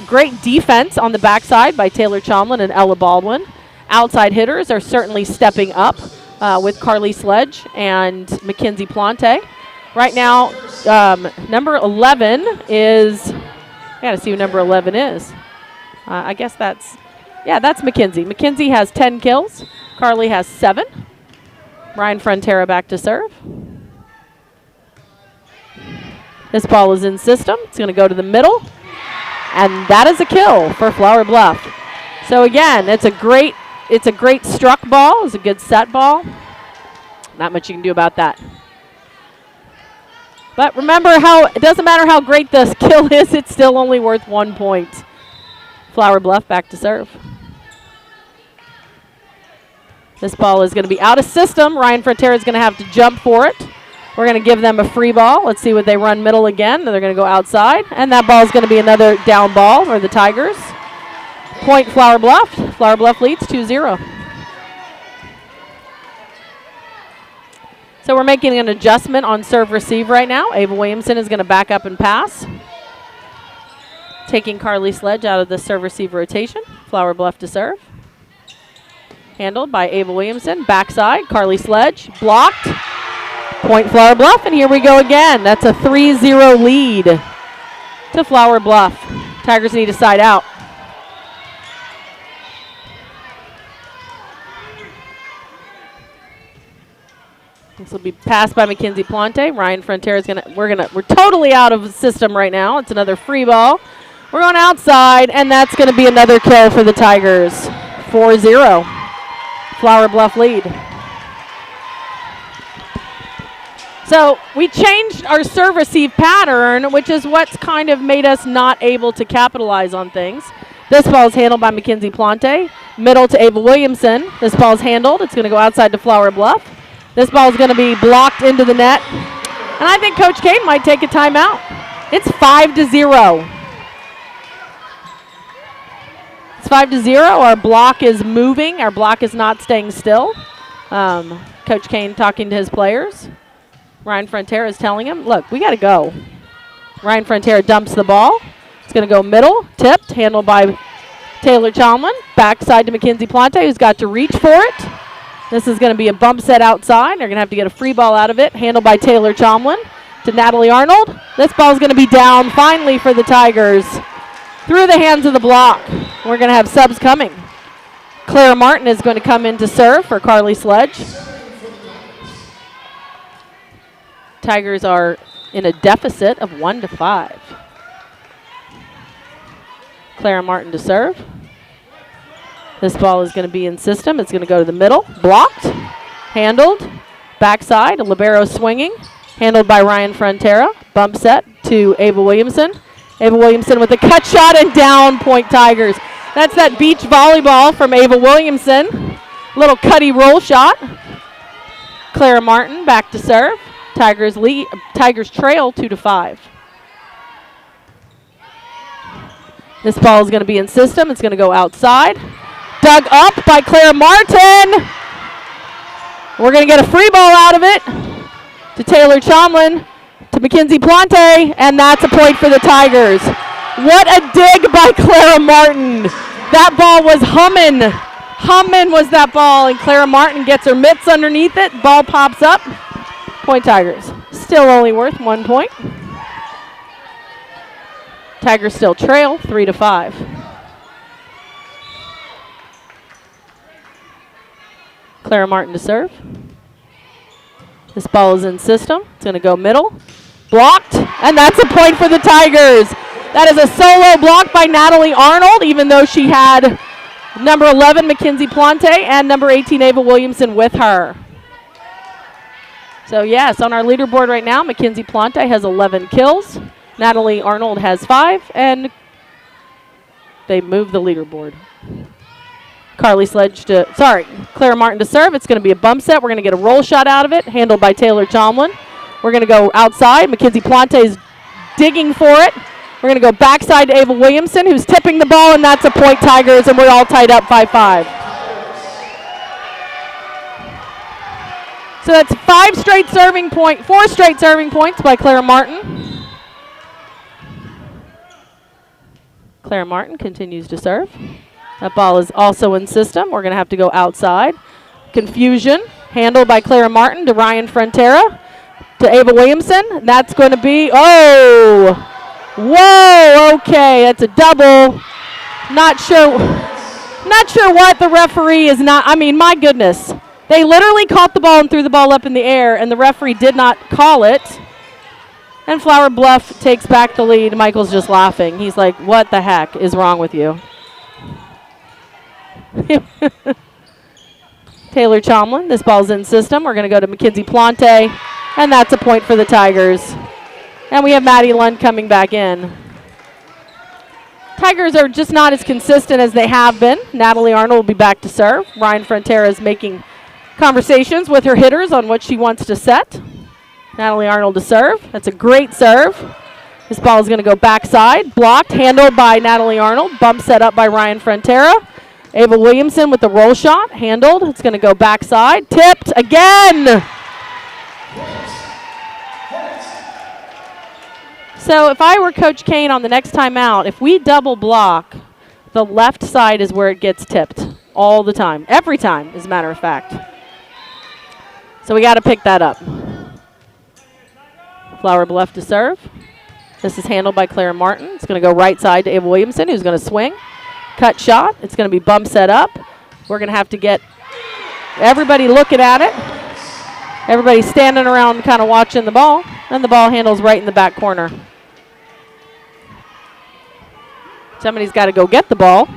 Great defense on the backside by Taylor Chomlin and Ella Baldwin. Outside hitters are certainly stepping up with Carly Sledge and Mackenzie Plante. Right now, number 11 is, I got to see who number 11 is. I guess that's Mackenzie. Mackenzie has 10 kills. Carly has 7. Ryan Frontera back to serve. This ball is in system. It's going to go to the middle. And that is a kill for Flower Bluff. So again, it's a great struck ball. It's a good set ball. Not much you can do about that. But remember it doesn't matter how great this kill is, it's still only worth 1 point. Flower Bluff back to serve. This ball is going to be out of system. Ryan Frontera is going to have to jump for it. We're going to give them a free ball. Let's see what they run middle again. They're going to go outside. And that ball is going to be another down ball for the Tigers. Point Flower Bluff. Flower Bluff leads 2-0. So we're making an adjustment on serve receive right now. Ava Williamson is going to back up and pass. Taking Carly Sledge out of the serve receive rotation. Flower Bluff to serve. Handled by Ava Williamson. Backside, Carly Sledge. Blocked. Point Flower Bluff, and here we go again. That's a 3-0 lead to Flower Bluff. Tigers need a side out. This will be passed by Mackenzie Plante. Ryan Frontera is we're totally out of the system right now. It's another free ball. We're going outside, and that's going to be another kill for the Tigers. 4-0. Flower Bluff lead. So we changed our serve receive pattern, which is what's kind of made us not able to capitalize on things. This ball is handled by Mackenzie Plante. Middle to Ava Williamson. This ball is handled. It's going to go outside to Flower Bluff. This ball is going to be blocked into the net. And I think Coach Kane might take a timeout. It's 5-0. It's 5-0. Our block is moving. Our block is not staying still. Coach Kane talking to his players. Ryan Frontera is telling him, look, we got to go. Ryan Frontera dumps the ball. It's going to go middle, tipped, handled by Taylor Chalmlin. Backside to Mackenzie Plante, who's got to reach for it. This is going to be a bump set outside. They're going to have to get a free ball out of it. Handled by Taylor Chalmlin to Natalie Arnold. This ball is going to be down finally for the Tigers through the hands of the block. We're going to have subs coming. Clara Martin is going to come in to serve for Carly Sledge. Tigers are in a deficit of 1-5. Clara Martin to serve. This ball is going to be in system. It's going to go to the middle. Blocked. Handled. Backside. A libero swinging. Handled by Ryan Frontera. Bump set to Ava Williamson. Ava Williamson with a cut shot and down point Tigers. That's that beach volleyball from Ava Williamson. Little cutty roll shot. Clara Martin back to serve. Tigers trail 2-5. This ball is going to be in system. It's going to go outside. Dug up by Clara Martin. We're going to get a free ball out of it to Taylor Chalmlin, to Mackenzie Plante, and that's a point for the Tigers. What a dig by Clara Martin. That ball was humming. Humming was that ball, and Clara Martin gets her mitts underneath it. Ball pops up. Point Tigers. Still only worth 1 point. Tigers still trail 3-5. Clara Martin to serve. This ball is in system. It's going to go middle. Blocked, and that's a point for the Tigers. That is a solo block by Natalie Arnold, even though she had number 11, Mackenzie Plante, and number 18, Ava Williamson with her. So, yes, on our leaderboard right now, Mackenzie Plante has 11 kills. Natalie Arnold has 5, and they move the leaderboard. Clara Martin to serve. It's going to be a bump set. We're going to get a roll shot out of it, handled by Taylor Chalmlin. We're going to go outside. Mackenzie Plante is digging for it. We're going to go backside to Ava Williamson, who's tipping the ball, and that's a point Tigers, and we're all tied up 5-5. So that's 4 straight serving points by Clara Martin. Clara Martin continues to serve. That ball is also in system. We're going to have to go outside. Confusion. Handled by Clara Martin to Ryan Frontera to Ava Williamson. That's going to be, whoa, okay, that's a double. Not sure what the referee is not, my goodness. They literally caught the ball and threw the ball up in the air, and the referee did not call it. And Flower Bluff takes back the lead. Michael's just laughing. He's like, what the heck is wrong with you? Taylor Chalmlin, this ball's in system. We're going to go to Mackenzie Plante, and that's a point for the Tigers. And we have Maddie Lund coming back in. Tigers are just not as consistent as they have been. Natalie Arnold will be back to serve. Ryan Frontera is making conversations with her hitters on what she wants to set. Natalie Arnold to serve. That's a great serve. This ball is going to go backside. Blocked, handled by Natalie Arnold. Bump set up by Ryan Frontera. Ava Williamson with the roll shot. Handled. It's going to go backside. Tipped again. So if I were Coach Kane on the next time out, if we double block, the left side is where it gets tipped all the time. Every time, as a matter of fact. So we got to pick that up. Flower Bluff to serve. This is handled by Clara Martin. It's going to go right side to Ava Williamson, who's going to swing. Cut shot. It's going to be bump set up. We're going to have to get everybody looking at it. Everybody standing around kind of watching the ball. And the ball handles right in the back corner. Somebody's got to go get the ball.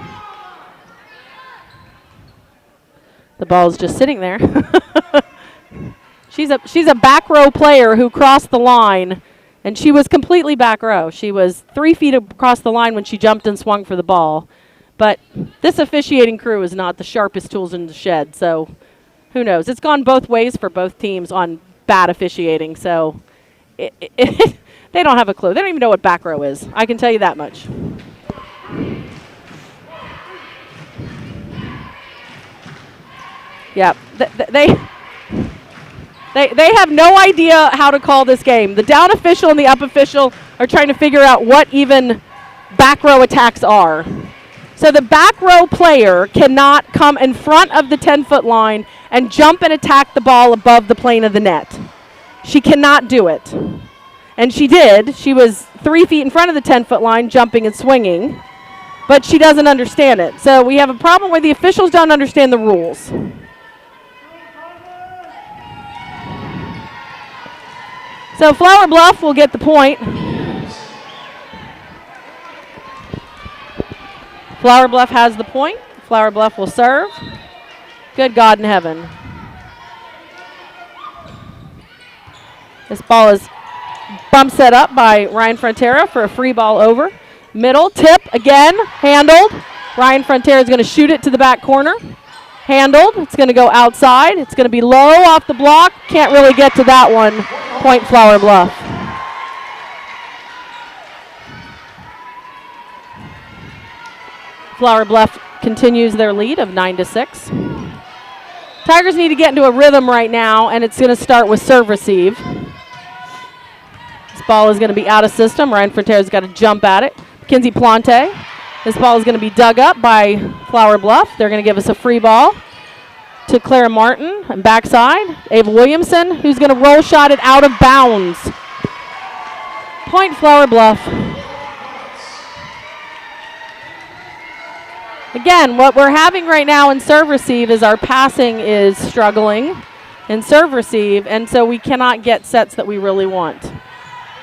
The ball is just sitting there. She's a back row player who crossed the line, and she was completely back row. She was 3 feet across the line when she jumped and swung for the ball. But this officiating crew is not the sharpest tools in the shed, so who knows? It's gone both ways for both teams on bad officiating, so they don't have a clue. They don't even know what back row is. I can tell you that much. Yeah, they have no idea how to call this game. The down official and the up official are trying to figure out what even back row attacks are. So the back row player cannot come in front of the 10-foot line and jump and attack the ball above the plane of the net. She cannot do it. And she did. She was 3 feet in front of the 10-foot line jumping and swinging, but she doesn't understand it. So we have a problem where the officials don't understand the rules. So Flower Bluff will get the point. Flower Bluff has the point. Flower Bluff will serve. Good God in heaven. This ball is bump set up by Ryan Frontera for a free ball over. Middle, tip, again, handled. Ryan Frontera is going to shoot it to the back corner. Handled. It's going to go outside. It's going to be low off the block. Can't really get to that one. Point Flower Bluff. Flower Bluff continues their lead of 9-6. Tigers need to get into a rhythm right now, and it's going to start with serve receive. This ball is going to be out of system. Ryan Frontera's got to jump at it. Mackenzie Plante. This ball is going to be dug up by Flower Bluff. They're going to give us a free ball to Clara Martin and backside. Ava Williamson, who's going to roll shot it out of bounds. Point Flower Bluff. Again, what we're having right now in serve receive is our passing is struggling in serve receive, and so we cannot get sets that we really want.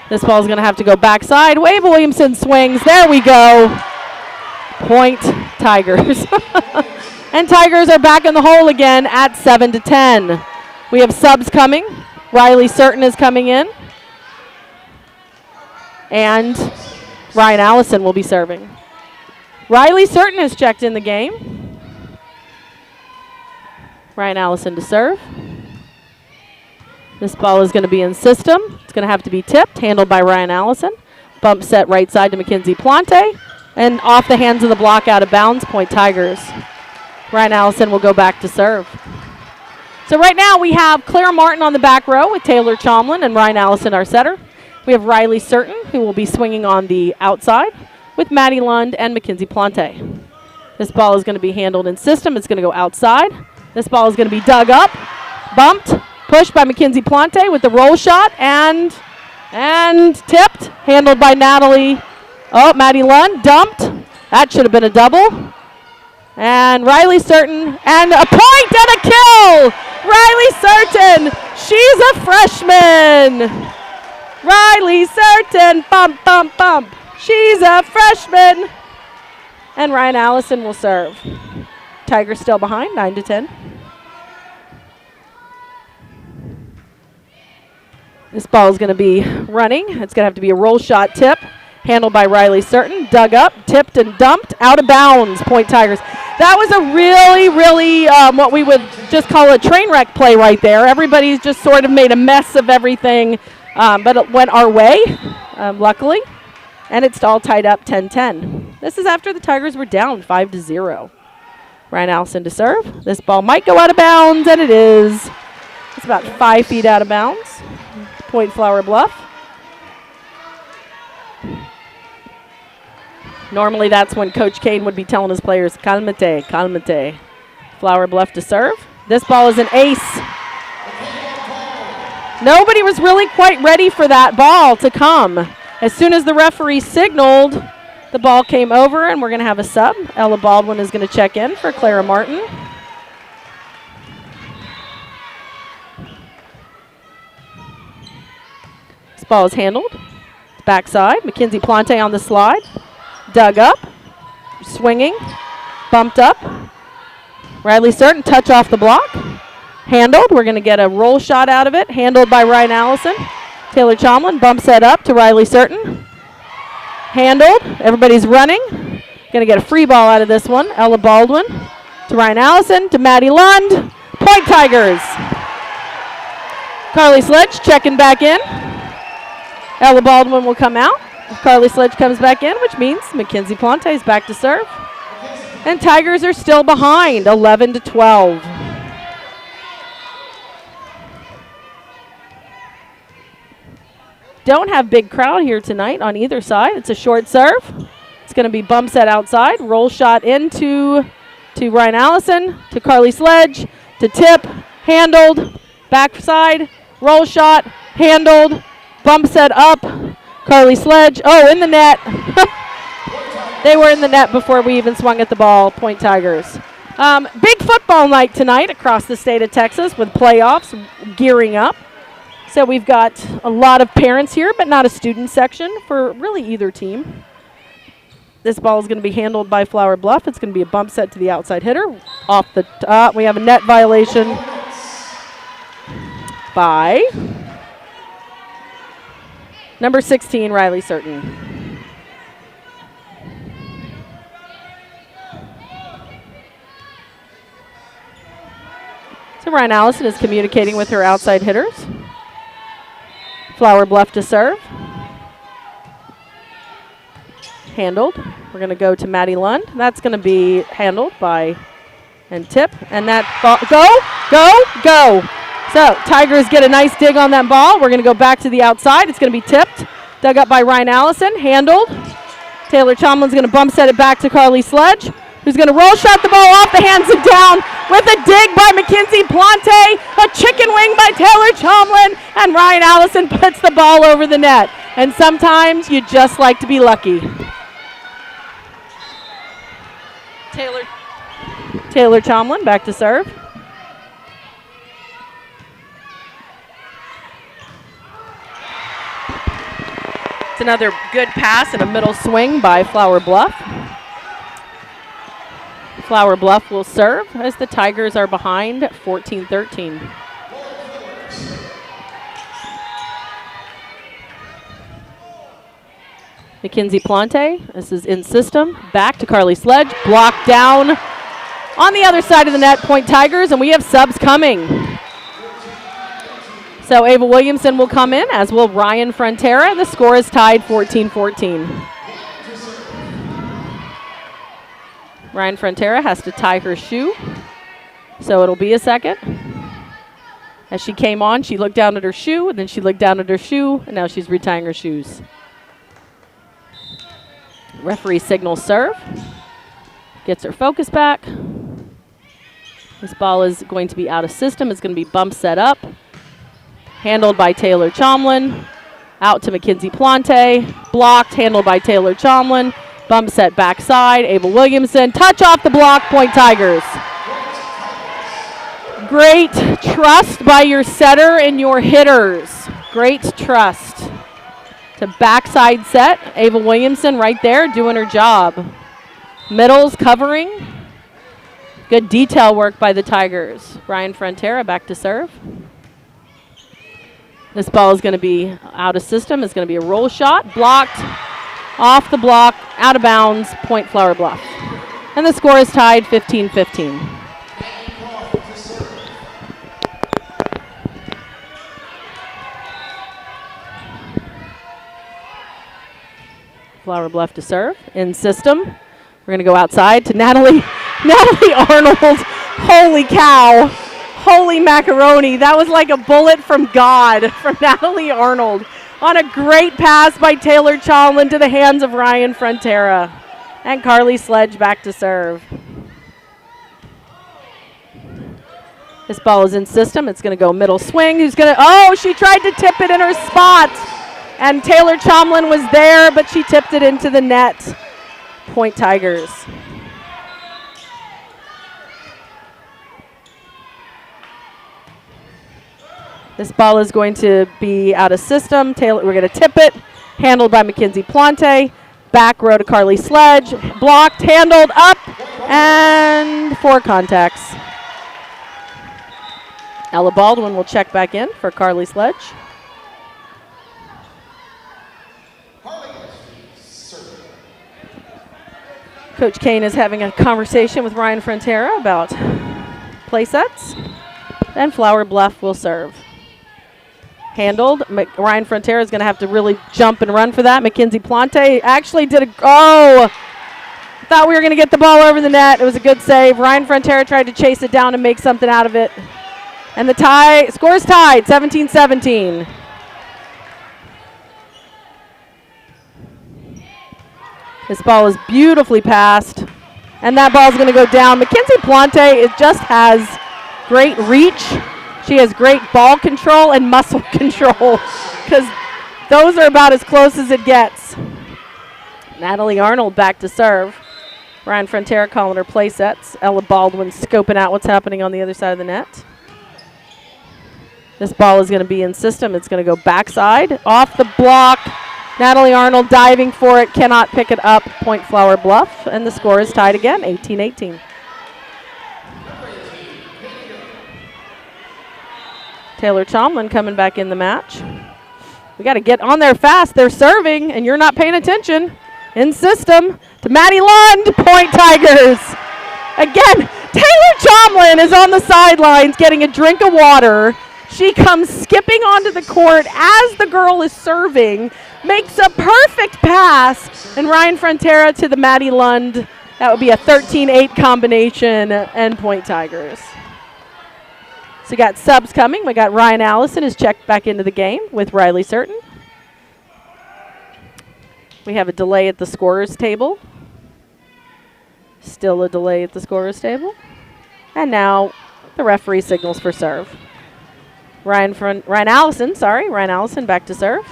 This ball is going to have to go backside. Ava Williamson swings. There we go. Point Tigers. And Tigers are back in the hole again at 7-10. We have subs coming. Riley Certain is coming in. And Ryan Allison will be serving. Riley Certain has checked in the game. Ryan Allison to serve. This ball is going to be in system. It's going to have to be tipped, handled by Ryan Allison. Bump set right side to Mackenzie Plante. And off the hands of the block, out of bounds, point Tigers. Ryan Allison will go back to serve. So right now we have Clara Martin on the back row with Taylor Chomlin and Ryan Allison, our setter. We have Riley Certain, who will be swinging on the outside, with Maddie Lund and Mackenzie Plante. This ball is going to be handled in system. It's going to go outside. This ball is going to be dug up, bumped, pushed by Mackenzie Plante with the roll shot, and tipped, handled by Natalie. Oh, Maddie Lund dumped. That should have been a double. And Riley Certain, and a point and a kill! Riley Certain, she's a freshman. Riley Certain, bump, bump, bump. She's a freshman. And Ryan Allison will serve. Tigers still behind, 9-10. This ball is going to be running. It's going to have to be a roll shot tip. Handled by Riley Certain, dug up, tipped and dumped, out of bounds, point Tigers. That was a really, what we would just call a train wreck play right there. Everybody's just sort of made a mess of everything, but it went our way, luckily. And it's all tied up 10-10. This is after the Tigers were down 5-0. Ryan Allison to serve. This ball might go out of bounds, and it is. It's about 5 feet out of bounds. Point Flower Bluff. Normally that's when Coach Kane would be telling his players, calmate, calmate. Flower Bluff to serve. This ball is an ace. Nobody was really quite ready for that ball to come. As soon as the referee signaled, the ball came over, and we're going to have a sub. Ella Baldwin is going to check in for Clara Martin. This ball is handled. Backside. Mackenzie Plante on the slide. Dug up. Swinging. Bumped up. Riley Certain, touch off the block. Handled. We're going to get a roll shot out of it. Handled by Ryan Allison. Taylor Chomlin bumps that up to Riley Certain. Handled. Everybody's running. Going to get a free ball out of this one. Ella Baldwin to Ryan Allison to Maddie Lund. Point Tigers. Carly Sledge checking back in. Ella Baldwin will come out. Carly Sledge comes back in, which means Mackenzie Plante is back to serve. And Tigers are still behind, 11-12. Don't have big crowd here tonight on either side. It's a short serve. It's going to be bump set outside. Roll shot into to Ryan Allison, to Carly Sledge, to tip, handled, backside, roll shot, handled, bump set up, Carly Sledge, in the net. They were in the net before we even swung at the ball, Point Tigers. Big football night tonight across the state of Texas with playoffs gearing up. So we've got a lot of parents here, but not a student section for really either team. This ball is going to be handled by Flower Bluff. It's going to be a bump set to the outside hitter. Off the top, we have a net violation by number 16, Riley Certain. So Ryan Allison is communicating with her outside hitters. Flower Bluff to serve. Handled. We're going to go to Maddie Lund. That's going to be handled by and tip. And that ball, go. So Tigers get a nice dig on that ball. We're going to go back to the outside. It's going to be tipped. Dug up by Ryan Allison. Handled. Taylor Chomlin's going to bump set it back to Carly Sledge, who's going to roll shot the ball off the hands and down with a dig by Mackenzie Plante, a chicken wing by Taylor Chomlin, and Ryan Allison puts the ball over the net. And sometimes you just like to be lucky. Taylor Chomlin back to serve. It's another good pass and a middle swing by Flower Bluff. Flower Bluff will serve as the Tigers are behind 14-13. Mackenzie Plante, this is in system. Back to Carly Sledge, blocked down on the other side of the net, Point Tigers, and we have subs coming. So Ava Williamson will come in, as will Ryan Frontera. The score is tied 14-14. Ryan Frontera has to tie her shoe, so it'll be a second. As she came on, she looked down at her shoe, and then she looked down at her shoe, and now she's retying her shoes. Referee signals serve. Gets her focus back. This ball is going to be out of system. It's going to be bump set up. Handled by Taylor Chomlin. Out to Mackenzie Plante. Blocked, handled by Taylor Chomlin. Bump set backside. Ava Williamson. Touch off the block, Point Tigers. Great trust by your setter and your hitters. Great trust. To backside set. Ava Williamson right there doing her job. Middles covering. Good detail work by the Tigers. Ryan Frontera back to serve. This ball is going to be out of system. It's going to be a roll shot. Blocked. Off the block. Out of bounds. Point Flower Bluff. And the score is tied 15-15. Flower Bluff to serve. In system. We're going to go outside to Natalie Arnold. Holy cow. Holy macaroni. That was like a bullet from God from Natalie Arnold on a great pass by Taylor Chomlin to the hands of Ryan Frontera. And Carly Sledge back to serve. This ball is in system. It's going to go middle swing. Who's going to, oh, she tried to tip it in her spot. And Taylor Chomlin was there, but she tipped it into the net. Point Tigers. This ball is going to be out of system. Taylor, we're going to tip it. Handled by Mackenzie Plante. Back row to Carly Sledge. Blocked, handled, up, and 4 contacts. Ella Baldwin will check back in for Carly Sledge. Coach Kane is having a conversation with Ryan Frontera about play sets. And Flower Bluff will serve. Handled. Ryan Frontera is going to have to really jump and run for that. Mackenzie Plante actually did a, oh, thought we were going to get the ball over the net. It was a good save. Ryan Frontera tried to chase it down and make something out of it. And the score is tied, 17-17. This ball is beautifully passed, and that ball is going to go down. Mackenzie Plante just has great reach. She has great ball control and muscle control, because those are about as close as it gets. Natalie Arnold back to serve. Ryan Frontera calling her play sets. Ella Baldwin scoping out what's happening on the other side of the net. This ball is going to be in system. It's going to go backside, off the block. Natalie Arnold diving for it, cannot pick it up. Point Flower Bluff, and the score is tied again, 18-18. Taylor Chomlin coming back in the match. We got to get on there fast. They're serving, and you're not paying attention. In system to Maddie Lund, point Tigers. Again, Taylor Chomlin is on the sidelines getting a drink of water. She comes skipping onto the court as the girl is serving, makes a perfect pass, and Ryan Frontera to the Maddie Lund. That would be a 13-8 combination, and point Tigers. So we got subs coming. We got Ryan Allison is checked back into the game with Riley Certain. We have a delay at the scorer's table. Still a delay at the scorer's table. And now the referee signals for serve. Ryan Allison back to serve.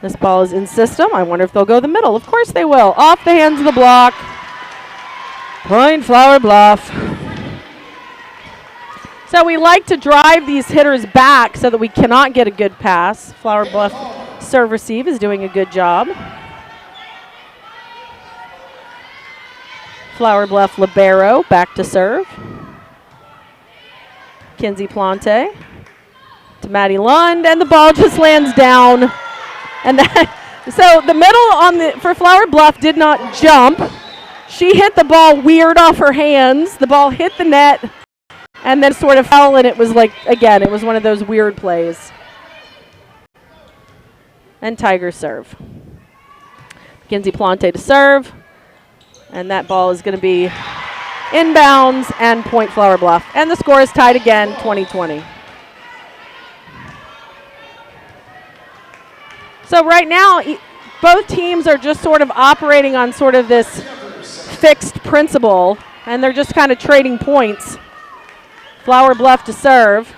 This ball is in system. I wonder if they'll go the middle. Of course they will. Off the hands of the block. Point Flower Bluff. So we like to drive these hitters back so that we cannot get a good pass. Flower Bluff serve receive is doing a good job. Flower Bluff libero back to serve. Kinsey Plante to Maddie Lund, and the ball just lands down. And so the middle for Flower Bluff did not jump. She hit the ball weird off her hands. The ball hit the net and then sort of fell, and it was like, again, it was one of those weird plays. And Tigers serve. Kinsey Plante to serve. And that ball is going to be inbounds and point Flower Bluff. And the score is tied again, 20-20. So right now, both teams are just sort of operating on sort of this fixed principle, and they're just kind of trading points. Flower Bluff to serve,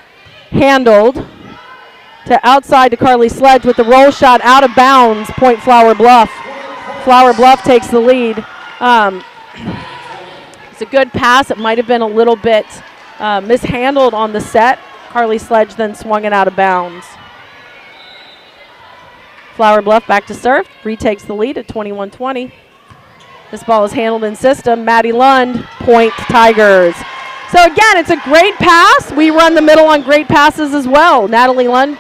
handled to outside to Carly Sledge with the roll shot out of bounds, point Flower Bluff. Flower Bluff takes the lead. It's a good pass. It might have been a little bit mishandled on the set. Carly Sledge then swung it out of bounds. Flower Bluff back to serve, retakes the lead at 21-20. This ball is handled in system. Maddie Lund, point Tigers. So again, it's a great pass. We run the middle on great passes as well. Natalie Arnold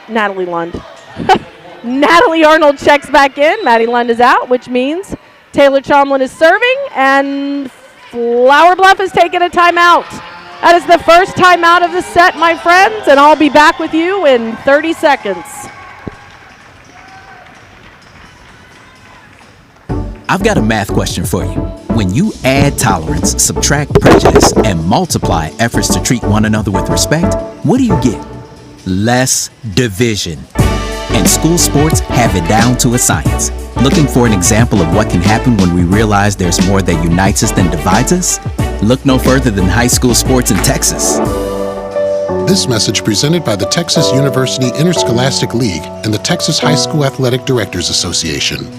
checks back in. Maddie Lund is out, which means Taylor Chomlin is serving, and Flower Bluff has taken a timeout. That is the first timeout of the set, my friends, and I'll be back with you in 30 seconds. I've got a math question for you. When you add tolerance, subtract prejudice, and multiply efforts to treat one another with respect, what do you get? Less division. And school sports have it down to a science. Looking for an example of what can happen when we realize there's more that unites us than divides us? Look no further than high school sports in Texas. This message presented by the Texas University Interscholastic League and the Texas High School Athletic Directors Association.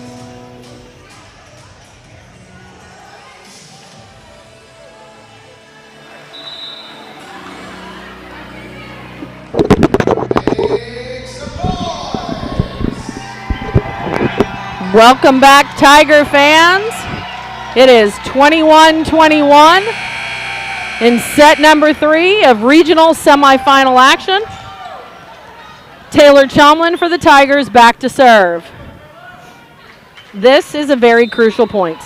Welcome back, Tiger fans. It is 21-21 in set number 3 of regional semifinal action. Taylor Chomlin for the Tigers back to serve. This is a very crucial point.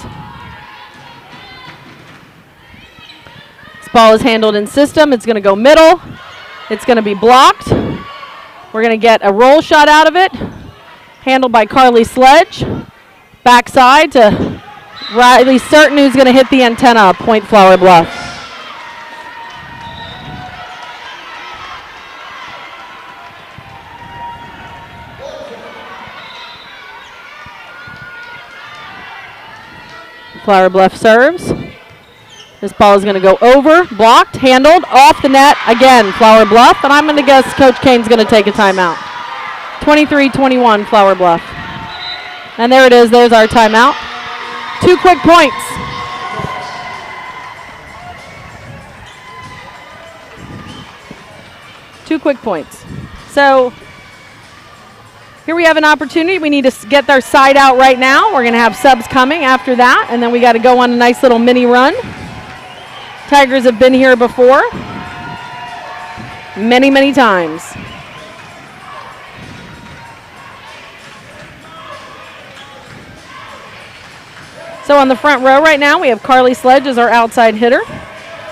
This ball is handled in system. It's going to go middle. It's going to be blocked. We're going to get a roll shot out of it. Handled by Carly Sledge. Backside to Riley Certain, who's going to hit the antenna. Point Flower Bluff. Flower Bluff serves. This ball is going to go over, blocked, handled, off the net. Again, Flower Bluff. And I'm going to guess Coach Kane's going to take a timeout. 23-21, Flower Bluff. And there it is. There's our timeout. 2 quick points. So here we have an opportunity. We need to get our side out right now. We're going to have subs coming after that. And then we got to go on a nice little mini run. Tigers have been here before. Many, many times. So on the front row right now, we have Carly Sledge as our outside hitter.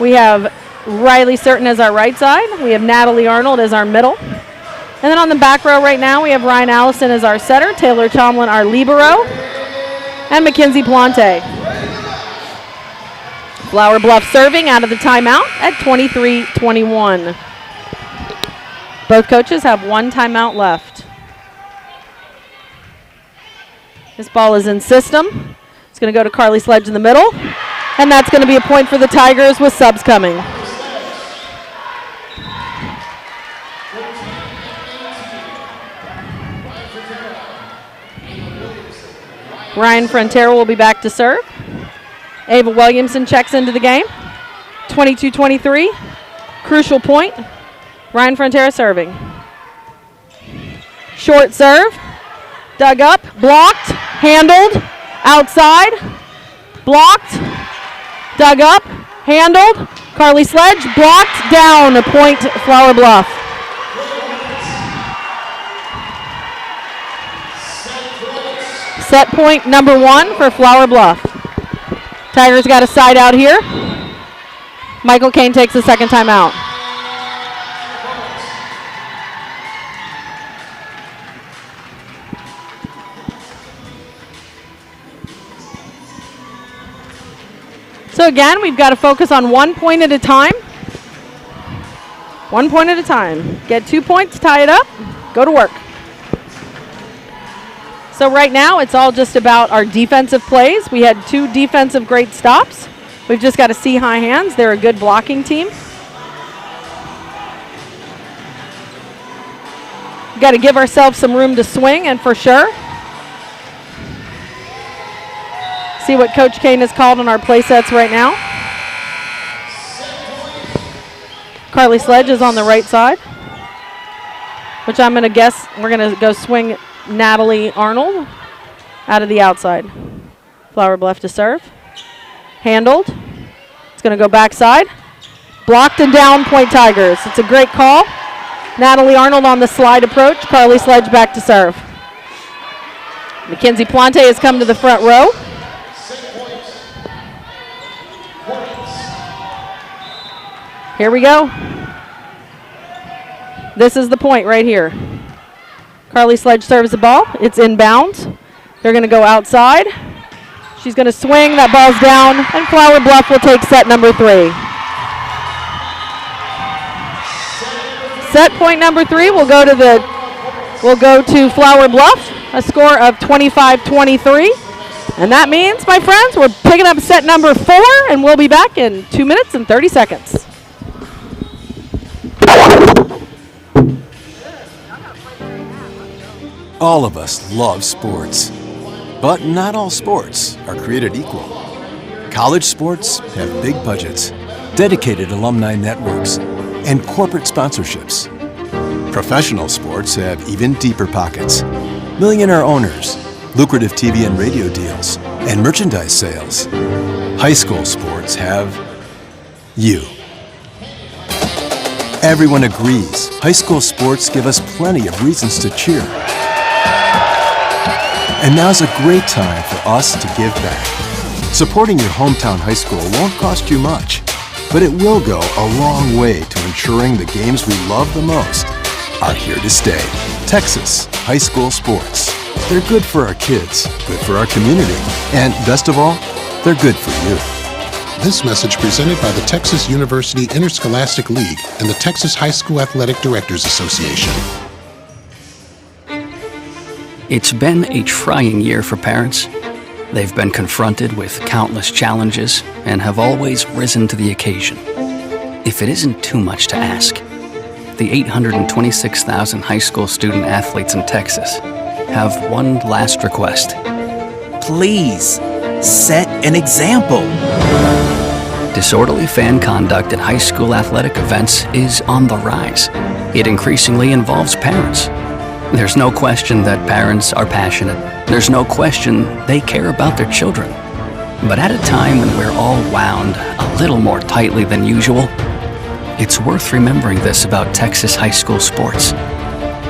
We have Riley Certain as our right side. We have Natalie Arnold as our middle. And then on the back row right now, we have Ryan Allison as our setter, Taylor Chomlin our libero, and Mackenzie Plante. Flower Bluff serving out of the timeout at 23-21. Both coaches have 1 timeout left. This ball is in system. It's going to go to Carly Sledge in the middle. And that's going to be a point for the Tigers with subs coming. Ryan Frontera will be back to serve. Ava Williamson checks into the game. 22-23. Crucial point. Ryan Frontera serving. Short serve. Dug up. Blocked. Handled. Outside. Blocked. Dug up. Handled. Carly Sledge. Blocked. Down. A point, Flower Bluff. Set point number 1 for Flower Bluff. Tigers got a side out here. Michael Kane takes the second time out. So again, we've got to focus on 1 point at a time. 1 point at a time. Get 2 points, tie it up, go to work. So right now, it's all just about our defensive plays. We had 2 defensive great stops. We've just got to see high hands. They're a good blocking team. We've got to give ourselves some room to swing, and for sure. See what Coach Kane has called on our play sets right now. Carly Sledge is on the right side, which I'm going to guess we're going to go swing Natalie Arnold out of the outside. Flower Bluff to serve. Handled. It's going to go backside. Blocked and down, point Tigers. It's a great call. Natalie Arnold on the slide approach. Carly Sledge back to serve. Mackenzie Plante has come to the front row. Here we go. This is the point right here. Carly Sledge serves the ball. It's inbounds. They're going to go outside. She's going to swing. That ball's down, and Flower Bluff will take set number 3. Set point number 3 will go to Flower Bluff. A score of 25-23. And that means, my friends, we're picking up set number 4, and we'll be back in 2 minutes and 30 seconds. All of us love sports, but not all sports are created equal. College sports have big budgets, dedicated alumni networks, and corporate sponsorships. Professional sports have even deeper pockets, millionaire owners, lucrative TV and radio deals, and merchandise sales. High school sports have you. Everyone agrees high school sports give us plenty of reasons to cheer. And now's a great time for us to give back. Supporting your hometown high school won't cost you much, but it will go a long way to ensuring the games we love the most are here to stay. Texas high school sports. They're good for our kids, good for our community, and best of all, they're good for you. This message presented by the Texas University Interscholastic League and the Texas High School Athletic Directors Association. It's been a trying year for parents. They've been confronted with countless challenges and have always risen to the occasion. If it isn't too much to ask, the 826,000 high school student athletes in Texas have one last request. Please, set an example. Disorderly fan conduct at high school athletic events is on the rise. It increasingly involves parents. There's no question that parents are passionate. There's no question they care about their children. But at a time when we're all wound a little more tightly than usual, it's worth remembering this about Texas high school sports.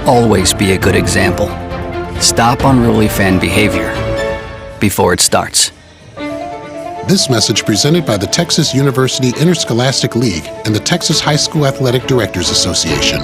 Always be a good example. Stop unruly fan behavior before it starts. This message presented by the Texas University Interscholastic League and the Texas High School Athletic Directors Association.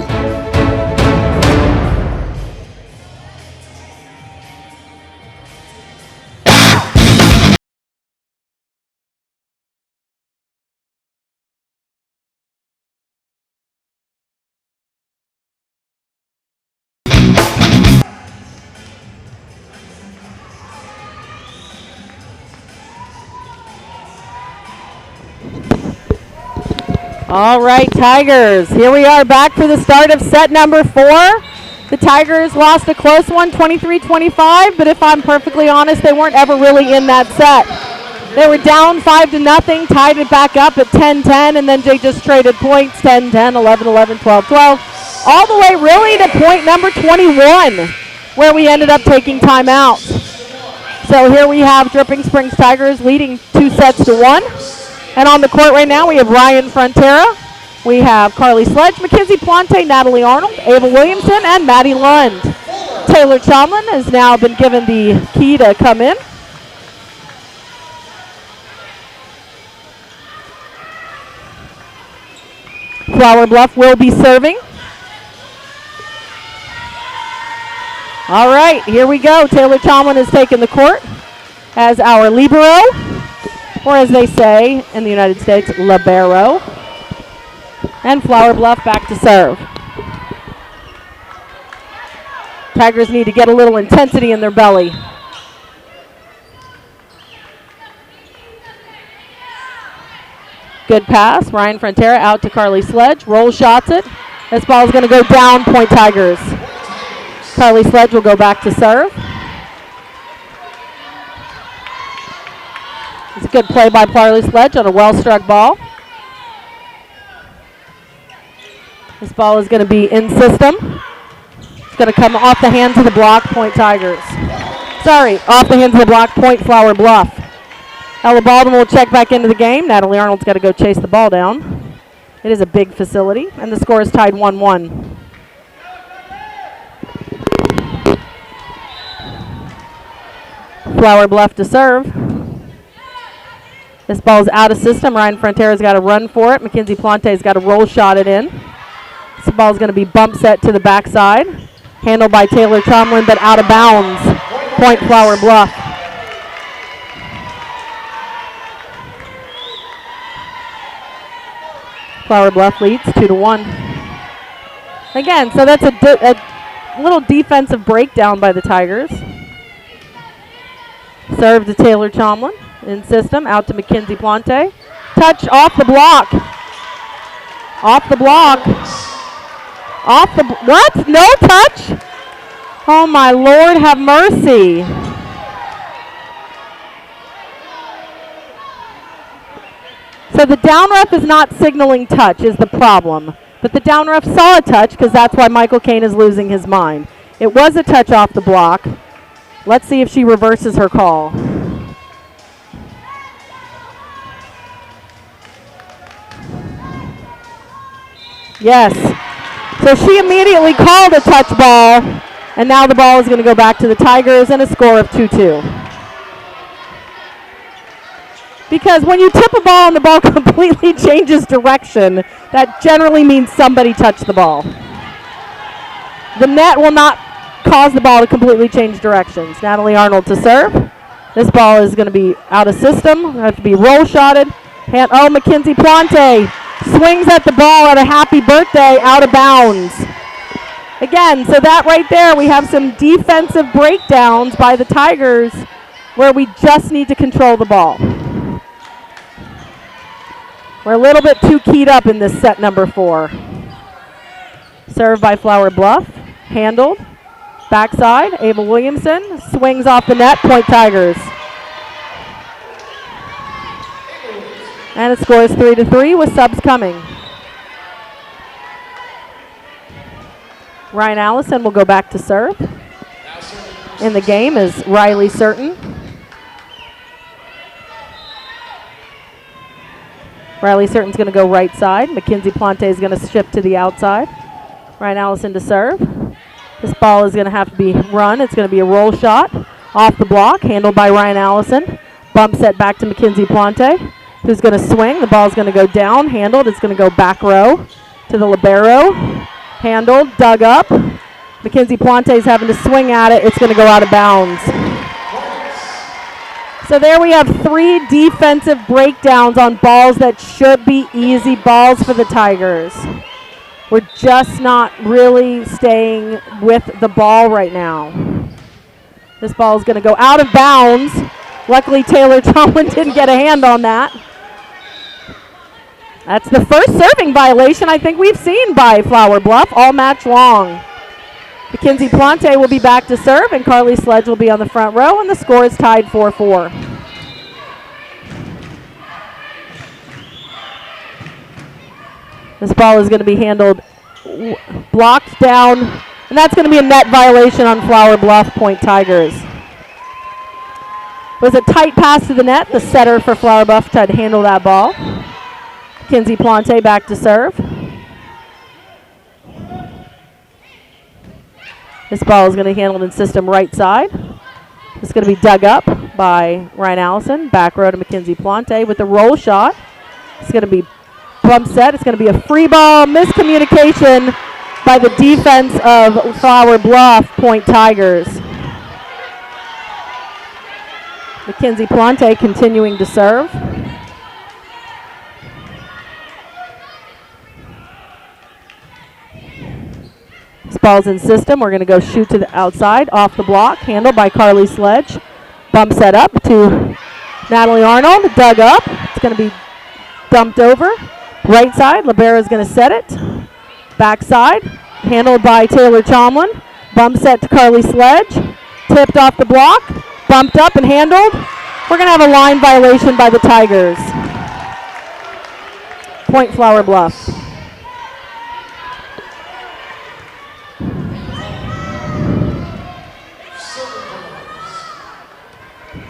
All right, Tigers, here we are back for the start of set number 4. The Tigers lost a close one, 23-25, but if I'm perfectly honest, they weren't ever really in that set. They were down 5-0, tied it back up at 10-10, and then they just traded points, 10-10, 11-11, 12-12, all the way really to point number 21, where we ended up taking time out. So here we have Dripping Springs Tigers leading 2-1. And on the court right now, we have Ryan Frontera, we have Carly Sledge, Mackenzie Plante, Natalie Arnold, Ava Williamson, and Maddie Lund. Taylor Chomlin has now been given the key to come in. Flower Bluff will be serving. All right, here we go. Taylor Chomlin has taken the court as our libero, or as they say in the United States, libero. And Flower Bluff back to serve. Tigers need to get a little intensity in their belly. Good pass. Ryan Frontera out to Carly Sledge. Roll shots it. This ball is going to go down, point Tigers. Carly Sledge will go back to serve. It's a good play by Carly Sledge on a well-struck ball. This ball is going to be in system. It's going to come off the hands of the block, point Tigers. Sorry, off the hands of the block, point Flower Bluff. Ella Baldwin will check back into the game. Natalie Arnold's got to go chase the ball down. It is a big facility, and the score is tied 1-1. Flower Bluff to serve. This ball is out of system. Ryan Frontera's got to run for it. Mackenzie Plante's got to roll shot it in. This ball is going to be bump set to the backside. Handled by Taylor Chomlin, but out of bounds. Point Flower Bluff. Flower Bluff leads 2-1. Again, so that's a little defensive breakdown by the Tigers. Serve to Taylor Chomlin. In system, out to Mackenzie Plante. Touch off the block. Off the block. Off the, what? No touch? Oh my Lord, have mercy. So the down ref is not signaling touch is the problem. But the down ref saw a touch because that's why Michael Kane is losing his mind. It was a touch off the block. Let's see if she reverses her call. Yes. So she immediately called a touch ball, and now the ball is going to go back to the Tigers and a score of 2-2. Because when you tip a ball and the ball completely changes direction, that generally means somebody touched the ball. The net will not cause the ball to completely change directions. Natalie Arnold to serve. This ball is going to be out of system. It'll have to be roll shotted. Mackenzie Plante swings at the ball at a happy birthday out of bounds. Again, so that right there, we have some defensive breakdowns by the Tigers where we just need to control the ball. We're a little bit too keyed up in this set number 4. Served by Flower Bluff. Handled. Backside. Ava Williamson swings off the net. Point Tigers. And it scores 3-3 with subs coming. Ryan Allison will go back to serve. In the game is Riley Certain. Riley Certain's going to go right side. Mackenzie Plante is going to shift to the outside. Ryan Allison to serve. This ball is going to have to be run. It's going to be a roll shot off the block, handled by Ryan Allison. Bump set back to Mackenzie Plante, who's going to swing. The ball is going to go down, handled. It's going to go back row to the libero. Handled, dug up. Mackenzie Plante is having to swing at it. It's going to go out of bounds. So there we have 3 defensive breakdowns on balls that should be easy balls for the Tigers. We're just not really staying with the ball right now. This ball is going to go out of bounds. Luckily, Taylor Chomlin didn't get a hand on that. That's the first serving violation I think we've seen by Flower Bluff all match long. Mackenzie Plante will be back to serve, and Carly Sledge will be on the front row, and the score is tied 4-4. This ball is going to be handled, blocked down, and that's going to be a net violation on Flower Bluff, Point Tigers. It was a tight pass to the net. The setter for Flower Bluff tried to handle that ball. Mackenzie Plante back to serve. This ball is going to be handled in system right side. It's going to be dug up by Ryan Allison. Back row to Mackenzie Plante with a roll shot. It's going to be bump set. It's going to be a free ball. Miscommunication by the defense of Flower Bluff, Point Tigers. Mackenzie Plante continuing to serve. This ball's in system. We're going to go shoot to the outside, off the block, handled by Carly Sledge. Bump set up to Natalie Arnold, dug up. It's going to be dumped over. Right side, libero is going to set it. Backside, handled by Taylor Chomlin. Bump set to Carly Sledge. Tipped off the block, bumped up and handled. We're going to have a line violation by the Tigers. Point Flower Bluff.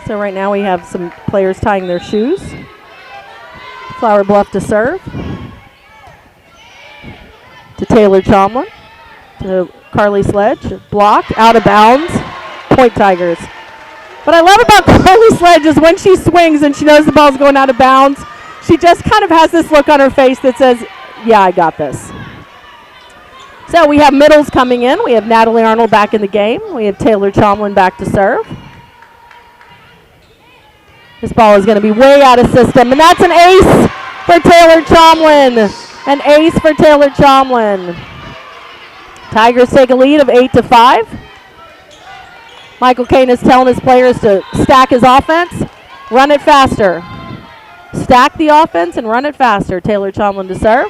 So right now we have some players tying their shoes. Flower Bluff to serve. To Taylor Chomlin. To Carly Sledge. Block, out of bounds. Point Tigers. What I love about Carly Sledge is when she swings and she knows the ball's going out of bounds, she just kind of has this look on her face that says, yeah, I got this. So we have middles coming in. We have Natalie Arnold back in the game. We have Taylor Chomlin back to serve. This ball is going to be way out of system, and that's an ace for Taylor Chomlin. An ace for Taylor Chomlin. Tigers take a lead of 8-5. Michael Kane is telling his players to stack his offense, run it faster. Stack the offense and run it faster. Taylor Chomlin to serve.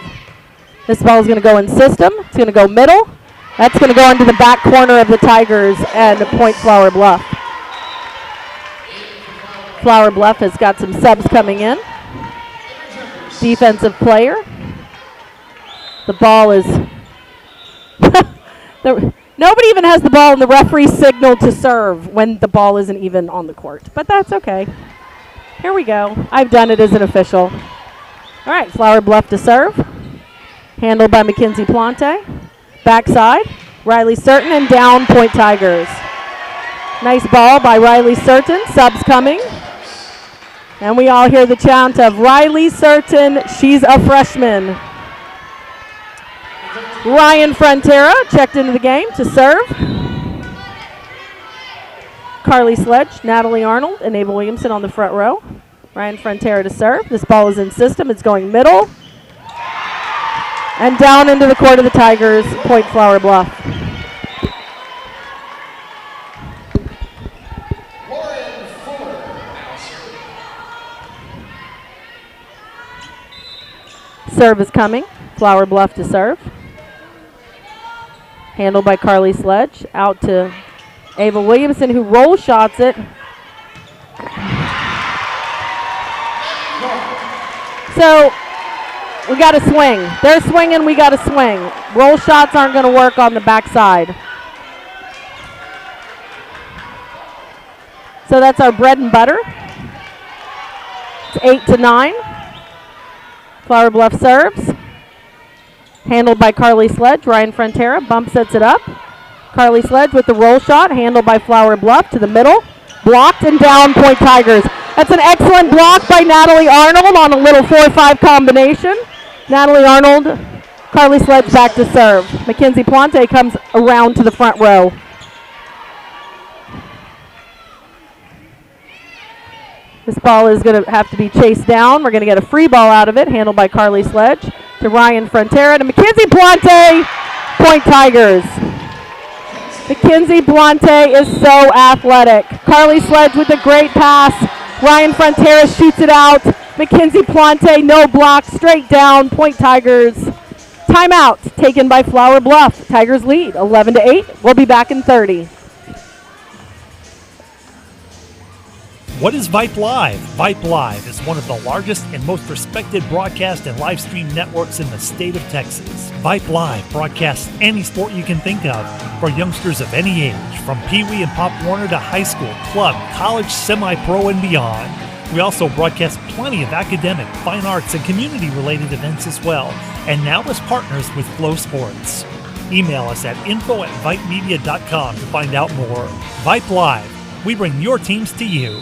This ball is going to go in system. It's going to go middle. That's going to go into the back corner of the Tigers and point Flower Bluff. Flower Bluff has got some subs coming in. Defensive player. The ball is... Nobody even has the ball, and the referee signaled to serve when the ball isn't even on the court. But that's okay. Here we go. I've done it as an official. All right, Flower Bluff to serve. Handled by Mackenzie Plante. Backside, Riley Certain, and down point Tigers. Nice ball by Riley Certain. Subs coming. And we all hear the chant of Riley Certain, she's a freshman. Ryan Frontera checked into the game to serve. Carly Sledge, Natalie Arnold, and Ava Williamson on the front row. Ryan Frontera to serve. This ball is in system. It's going middle. And down into the court of the Tigers, point Flower Bluff. Serve is coming. Flower Bluff to serve. Handled by Carly Sledge. Out to Ava Williamson, who roll shots it. So we got to swing. They're swinging, we got to swing. Roll shots aren't going to work on the backside. So that's our bread and butter. It's 8-9. Flower Bluff serves. Handled by Carly Sledge. Ryan Frontera bump sets it up. Carly Sledge with the roll shot. Handled by Flower Bluff to the middle. Blocked and down point Tigers. That's an excellent block by Natalie Arnold on a little 4-5 combination. Natalie Arnold, Carly Sledge back to serve. Mackenzie Plante comes around to the front row. This ball is going to have to be chased down. We're going to get a free ball out of it, handled by Carly Sledge to Ryan Frontera to Mackenzie Plante, point Tigers. Mackenzie Plante is so athletic. Carly Sledge with a great pass. Ryan Frontera shoots it out. Mackenzie Plante, no block, straight down, point Tigers. Timeout taken by Flower Bluff. Tigers lead 11-8. We'll be back in 30. What is Vype Live? Vype Live is one of the largest and most respected broadcast and live stream networks in the state of Texas. Vype Live broadcasts any sport you can think of for youngsters of any age, from Pee Wee and Pop Warner to high school, club, college, semi-pro, and beyond. We also broadcast plenty of academic, fine arts, and community-related events as well, and now as partners with Flow Sports. Email us at info@vypemedia.com to find out more. Vype Live. We bring your teams to you.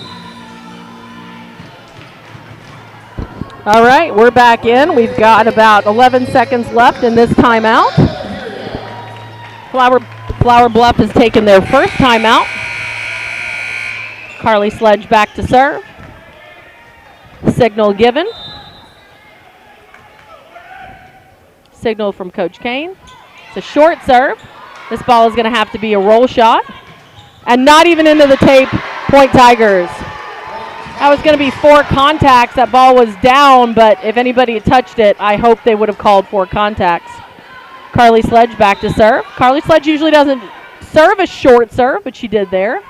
All right, we're back in. We've got about 11 seconds left in this timeout. Flower Bluff has taken their first timeout. Carly Sledge back to serve. Signal given. Signal from Coach Kane. It's a short serve. This ball is going to have to be a roll shot. And not even into the tape, point Tigers. That was going to be 4 contacts. That ball was down, but if anybody had touched it, I hope they would have called 4 contacts. Carly Sledge back to serve. Carly Sledge usually doesn't serve a short serve, but she did there.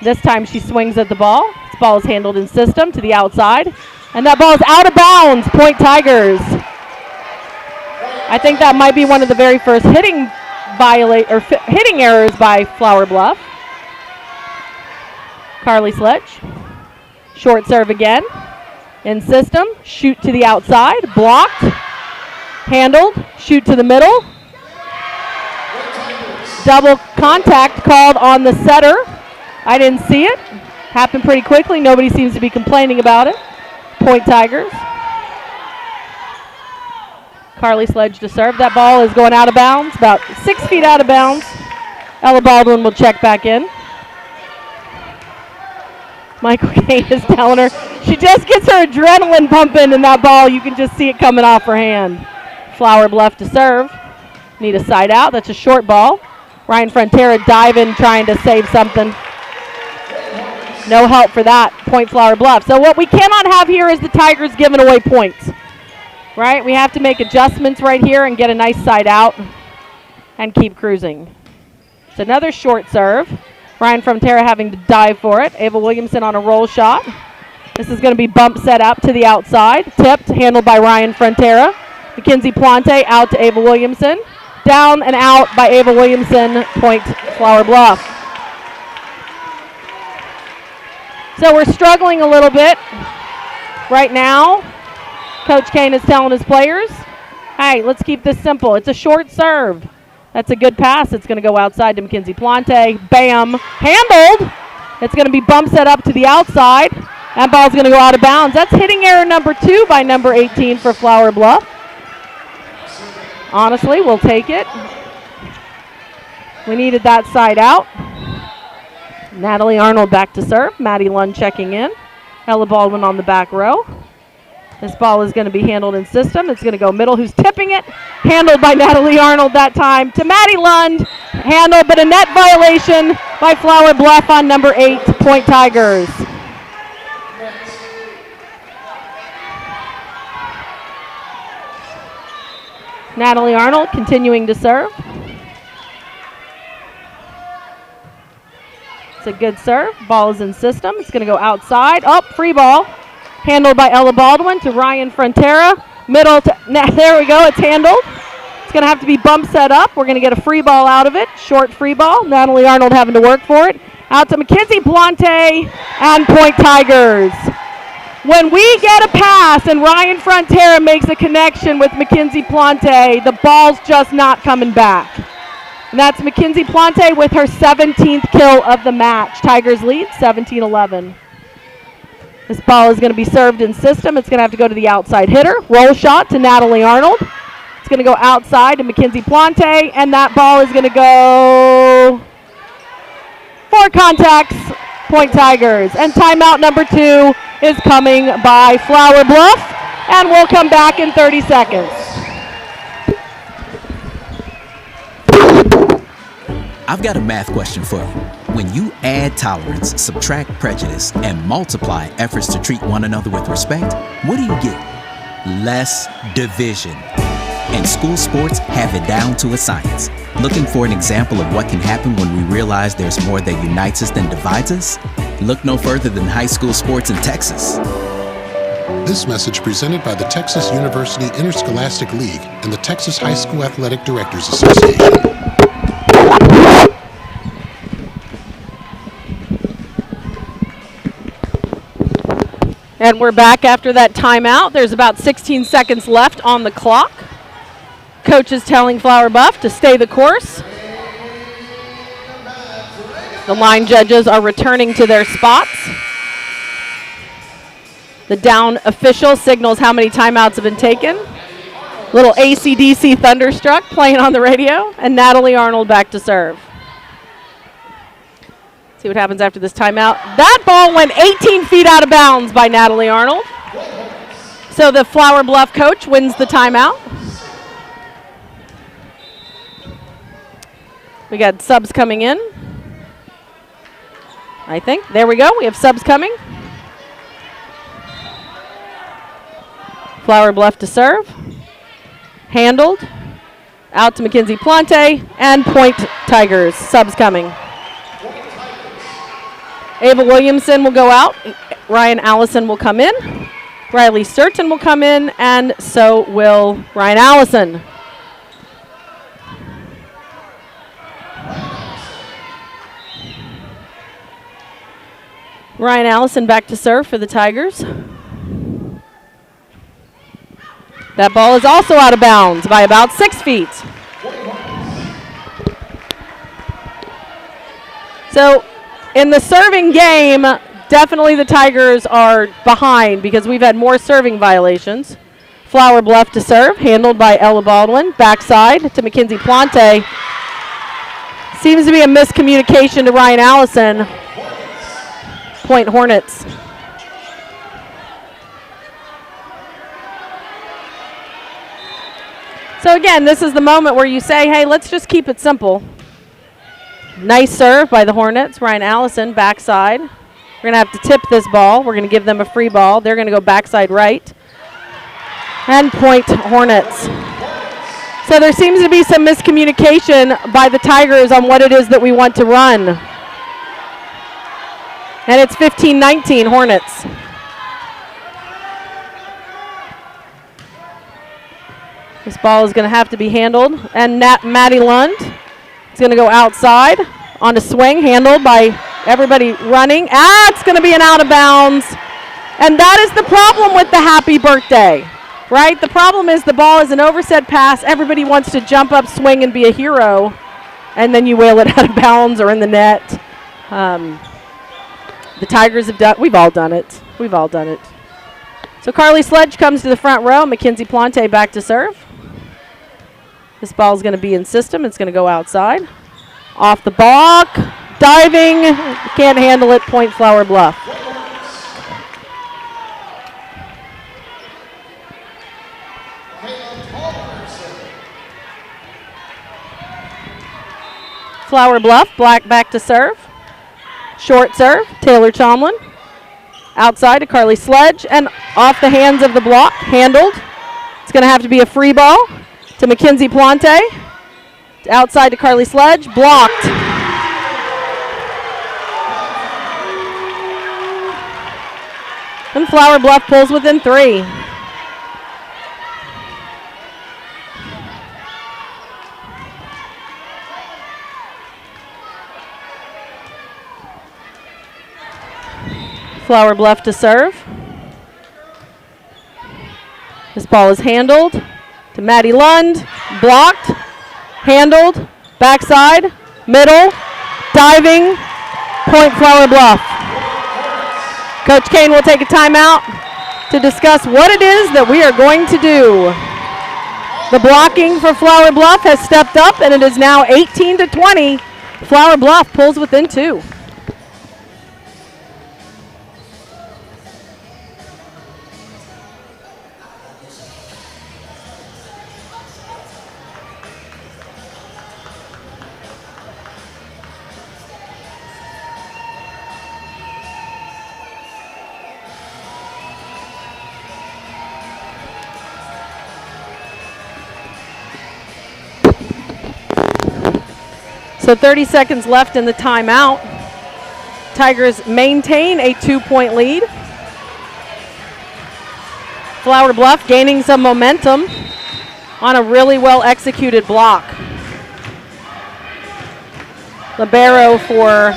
This time she swings at the ball. This ball is handled in system to the outside. And that ball is out of bounds. Point Tigers. I think that might be one of the very first hitting errors by Flower Bluff. Carly Sledge. Short serve again. In system. Shoot to the outside. Blocked. Handled. Shoot to the middle. Double contact called on the setter. I didn't see it. Happened pretty quickly. Nobody seems to be complaining about it. Point Tigers. Carly Sledge to serve. That ball is going out of bounds, about 6 feet out of bounds. Ella Baldwin will check back in. Michael Kane is telling her she just gets her adrenaline pumping, and that ball, you can just see it coming off her hand. Flower Bluff to serve. Need a side out. That's a short ball. Ryan Frontera diving, trying to save something. No help for that. Point Flower Bluff. So what we cannot have here is the Tigers giving away points. Right? We have to make adjustments right here and get a nice side out and keep cruising. It's another short serve. Ryan Frontera having to dive for it. Ava Williamson on a roll shot. This is going to be bump set up to the outside. Tipped, handled by Ryan Frontera. Mackenzie Plante out to Ava Williamson. Down and out by Ava Williamson. Point Flower Bluff. So we're struggling a little bit right now. Coach Kane is telling his players, hey, let's keep this simple. It's a short serve. That's a good pass. It's going to go outside to Mackenzie Plante. Bam. Handled. It's going to be bump set up to the outside. That ball's going to go out of bounds. That's hitting error number 2 by number 18 for Flower Bluff. Honestly, we'll take it. We needed that side out. Natalie Arnold back to serve. Maddie Lund checking in. Ella Baldwin on the back row. This ball is going to be handled in system. It's going to go middle. Who's tipping it? Handled by Natalie Arnold that time to Maddie Lund. Handled, but a net violation by Flower Bluff on number 8, Point Tigers. Natalie Arnold continuing to serve. It's a good serve. Ball is in system. It's going to go outside. Up, free ball. Handled by Ella Baldwin to Ryan Frontera. Middle to, there we go. It's handled. It's going to have to be bump set up. We're going to get a free ball out of it. Short free ball. Natalie Arnold having to work for it. Out to Mackenzie Plante and Point Tigers. When we get a pass and Ryan Frontera makes a connection with Mackenzie Plante, the ball's just not coming back. And that's Mackenzie Plante with her 17th kill of the match. Tigers lead 17-11. This ball is going to be served in system. It's going to have to go to the outside hitter. Roll shot to Natalie Arnold. It's going to go outside to Mackenzie Plante, and that ball is going to go 4 contacts, Point Tigers. And timeout number 2 is coming by Flower Bluff, and we'll come back in 30 seconds. I've got a math question for you. When you add tolerance, subtract prejudice, and multiply efforts to treat one another with respect, what do you get? Less division. And school sports have it down to a science. Looking for an example of what can happen when we realize there's more that unites us than divides us? Look no further than high school sports in Texas. This message presented by the Texas University Interscholastic League and the Texas High School Athletic Directors Association. And we're back after that timeout. There's about 16 seconds left on the clock. Coach is telling Flower Bluff to stay the course. The line judges are returning to their spots. The down official signals how many timeouts have been taken. Little AC/DC Thunderstruck playing on the radio. And Natalie Arnold back to serve. See what happens after this timeout. That ball went 18 feet out of bounds by Natalie Arnold. So the Flower Bluff coach wins the timeout. We got subs coming in. I think. There we go. We have subs coming. Flower Bluff to serve. Handled. Out to Mackenzie Plante. And Point Tigers. Subs coming. Ava Williamson will go out. Ryan Allison will come in. Riley Sturton will come in. And so will Ryan Allison. Ryan Allison back to serve for the Tigers. That ball is also out of bounds by about 6 feet. So in the serving game, definitely the Tigers are behind because we've had more serving violations. Flower Bluff to serve, handled by Ella Baldwin. Backside to Mackenzie Plante. Seems to be a miscommunication to Ryan Allison. Point Hornets. So again, this is the moment where you say, hey, let's just keep it simple. Nice serve by the Hornets. Ryan Allison, backside. We're going to have to tip this ball. We're going to give them a free ball. They're going to go backside right. And point Hornets. So there seems to be some miscommunication by the Tigers on what it is that we want to run. And it's 15-19 Hornets. This ball is going to have to be handled. And Maddie Lund is going to go outside on a swing, handled by everybody running. It's going to be an out of bounds. And that is the problem with the happy birthday, right? The problem is the ball is an overset pass. Everybody wants to jump up, swing, and be a hero. And then you whale it out of bounds or in the net. The Tigers have done, we've all done it. We've all done it. So Carly Sledge comes to the front row. Mackenzie Plante back to serve. This ball is going to be in system. It's going to go outside. Off the block. Diving. Can't handle it. Point Flower Bluff. Flower Bluff. Black back to serve. Short serve. Taylor Chomlin. Outside to Carly Sledge. And off the hands of the block. Handled. It's going to have to be a free ball to Mackenzie Plante. Outside to Carly Sledge. Blocked. And Flower Bluff pulls within 3. Flower Bluff to serve. This ball is handled to Maddie Lund. Blocked. Handled. Backside. Middle. Diving. Point Flower Bluff. Coach Kane will take a timeout to discuss what it is that we are going to do. The blocking for Flower Bluff has stepped up, and it is now 18-20. Flower Bluff pulls within 2. So 30 seconds left in the timeout. Tigers maintain a 2-point lead. Flower Bluff gaining some momentum on a really well executed block. Libero for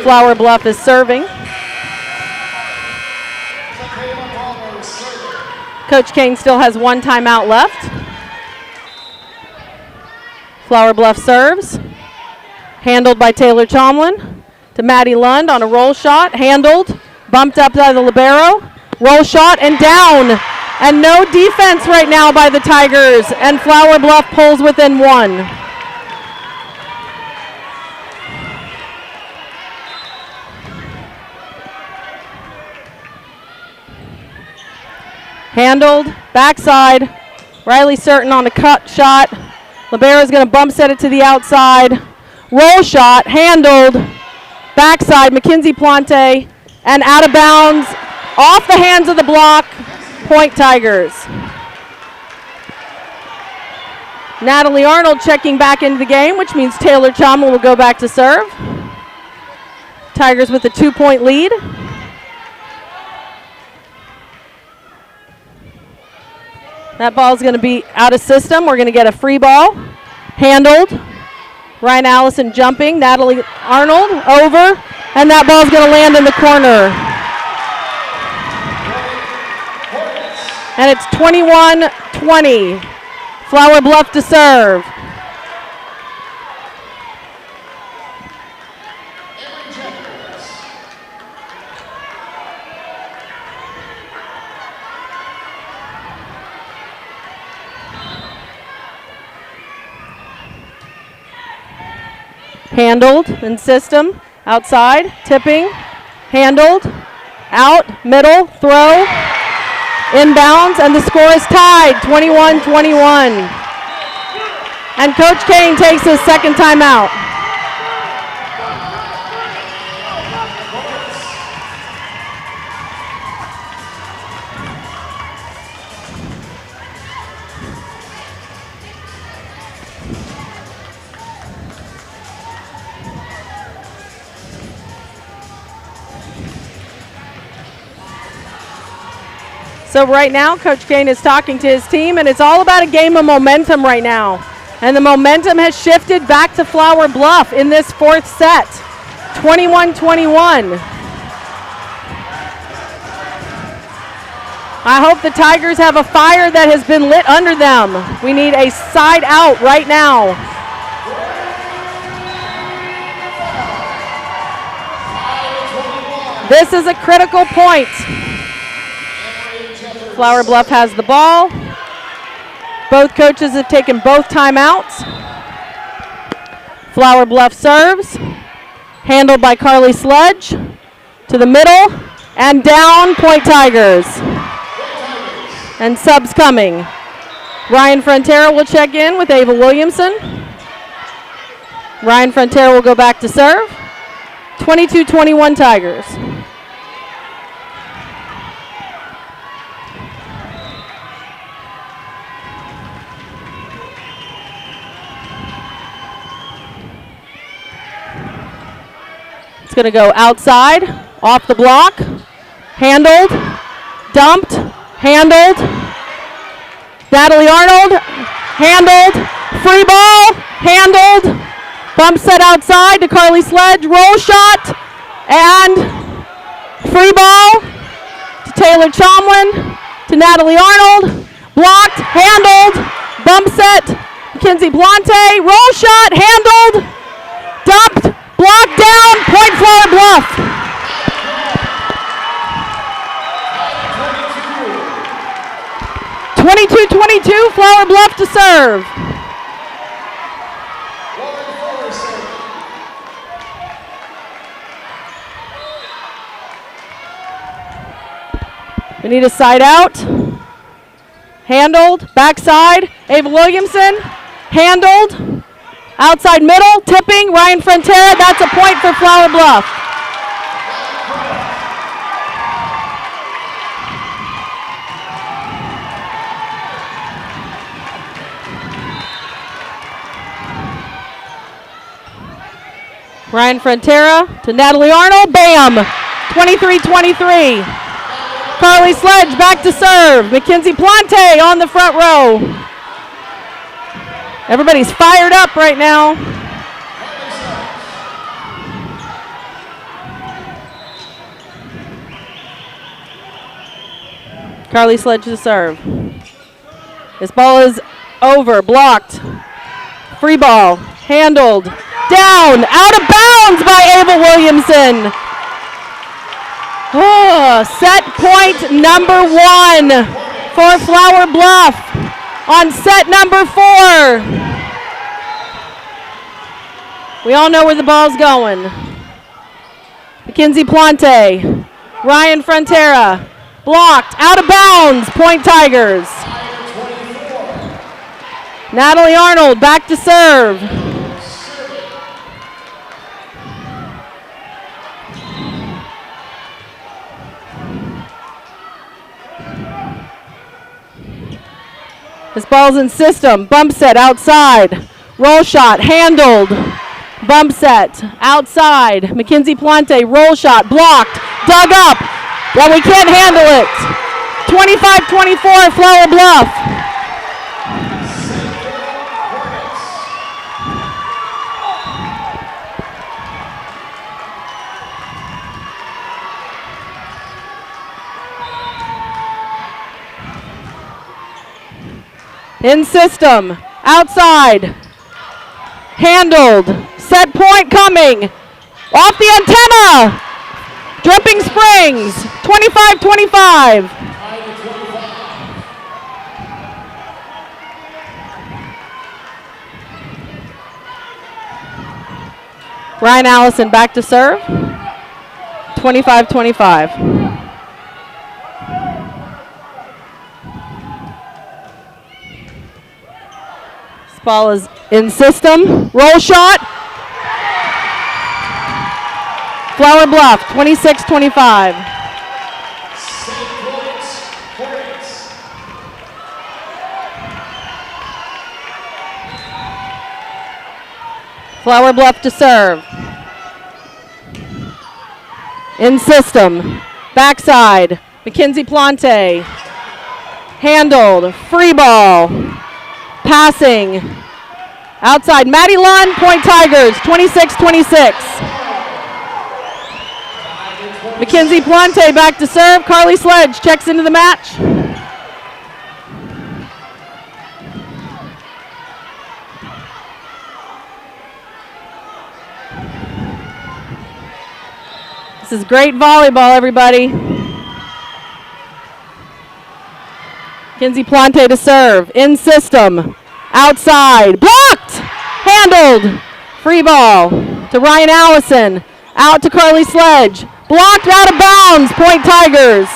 Flower Bluff is serving. Coach Kane still has 1 timeout left. Flower Bluff serves. Handled by Taylor Chomlin to Maddie Lund on a roll shot. Handled, bumped up by the libero. Roll shot and down. And no defense right now by the Tigers. And Flower Bluff pulls within 1. Handled, backside. Riley Certain on a cut shot. Libero's going to bump set it to the outside. Roll shot, handled, backside, Mackenzie Plante, and out of bounds, off the hands of the block, point Tigers. Natalie Arnold checking back into the game, which means Taylor Chomlin will go back to serve. Tigers with a 2-point lead. That ball is going to be out of system. We're going to get a free ball, handled. Ryan Allison jumping, Natalie Arnold over, and that ball's going to land in the corner. And it's 21-20. Flower Bluff to serve. Handled in system, outside, tipping, handled, out, middle, throw, inbounds, and the score is tied, 21-21. And Coach Kane takes his second timeout. So right now, Coach Kane is talking to his team, and it's all about a game of momentum right now. And the momentum has shifted back to Flower Bluff in this fourth set, 21-21. I hope the Tigers have a fire that has been lit under them. We need a side out right now. This is a critical point. Flower Bluff has the ball. Both coaches have taken both timeouts. Flower Bluff serves. Handled by Carly Sledge. To the middle. And down, point Tigers. And subs coming. Ryan Frontera will check in with Ava Williamson. Ryan Frontera will go back to serve. 22-21 Tigers. It's going to go outside, off the block, handled, dumped, handled. Natalie Arnold, handled, free ball, handled. Bump set outside to Carly Sledge, roll shot, and free ball to Taylor Chomlin, to Natalie Arnold, blocked, handled, bump set, Mackenzie Plante, roll shot, handled, dumped, blocked down, point Flower Bluff. 22-22, Flower Bluff to serve. We need a side out. Handled, backside, Ava Williamson, handled, outside middle, tipping, Ryan Frontera, that's a point for Flower Bluff. Ryan Frontera to Natalie Arnold, bam, 23-23. Carly Sledge back to serve. Mackenzie Plante on the front row. Everybody's fired up right now. Carly Sledge to serve. This ball is over, blocked. Free ball, handled, down, out of bounds by Ava Williamson. Oh, set point number 1 for Flower Bluff on set number 4. We all know where the ball's going. Mackenzie Plante, Ryan Frontera, blocked, out of bounds, point Tigers. Natalie Arnold back to serve. This ball's in system. Bump set outside. Roll shot handled. Bump set outside. Mackenzie Plante roll shot blocked. Dug up. Well, we can't handle it. 25-24 Flower Bluff. In system, outside, handled, set point coming, off the antenna, Dripping Springs, 25-25. Ryan Allison back to serve, 25-25. Ball is in system. Roll shot. Flower Bluff, 26-25. Flower Bluff to serve. In system. Backside. Mackenzie Plante. handled, free ball, passing, outside, Maddie Lund, point Tigers, 26-26. Mackenzie Plante back to serve, Carly Sledge checks into the match. This is great volleyball, everybody. Mackenzie Plante to serve, in system, outside, blocked, handled, free ball to Ryan Allison, out to Carly Sledge, blocked, out of bounds, point Tigers.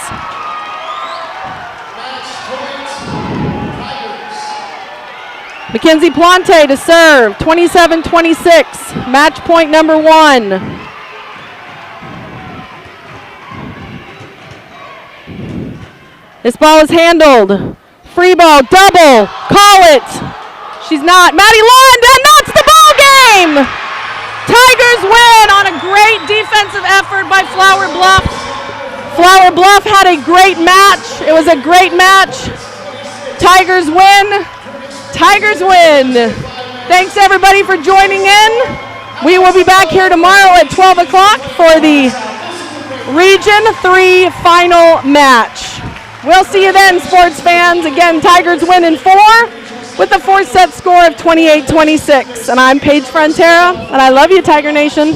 Mackenzie Plante to serve, 27-26, match point number 1. This ball is handled. Free ball, double, call it. She's not. Maddie Lund, and that's the ball game. Tigers win on a great defensive effort by Flower Bluff. Flower Bluff had a great match. It was a great match. Tigers win. Tigers win. Thanks everybody for joining in. We will be back here tomorrow at 12 o'clock for the Region 3 final match. We'll see you then, sports fans. Again, Tigers win in 4 with a 4-set score of 28-26. And I'm Paige Frontera, and I love you, Tiger Nation.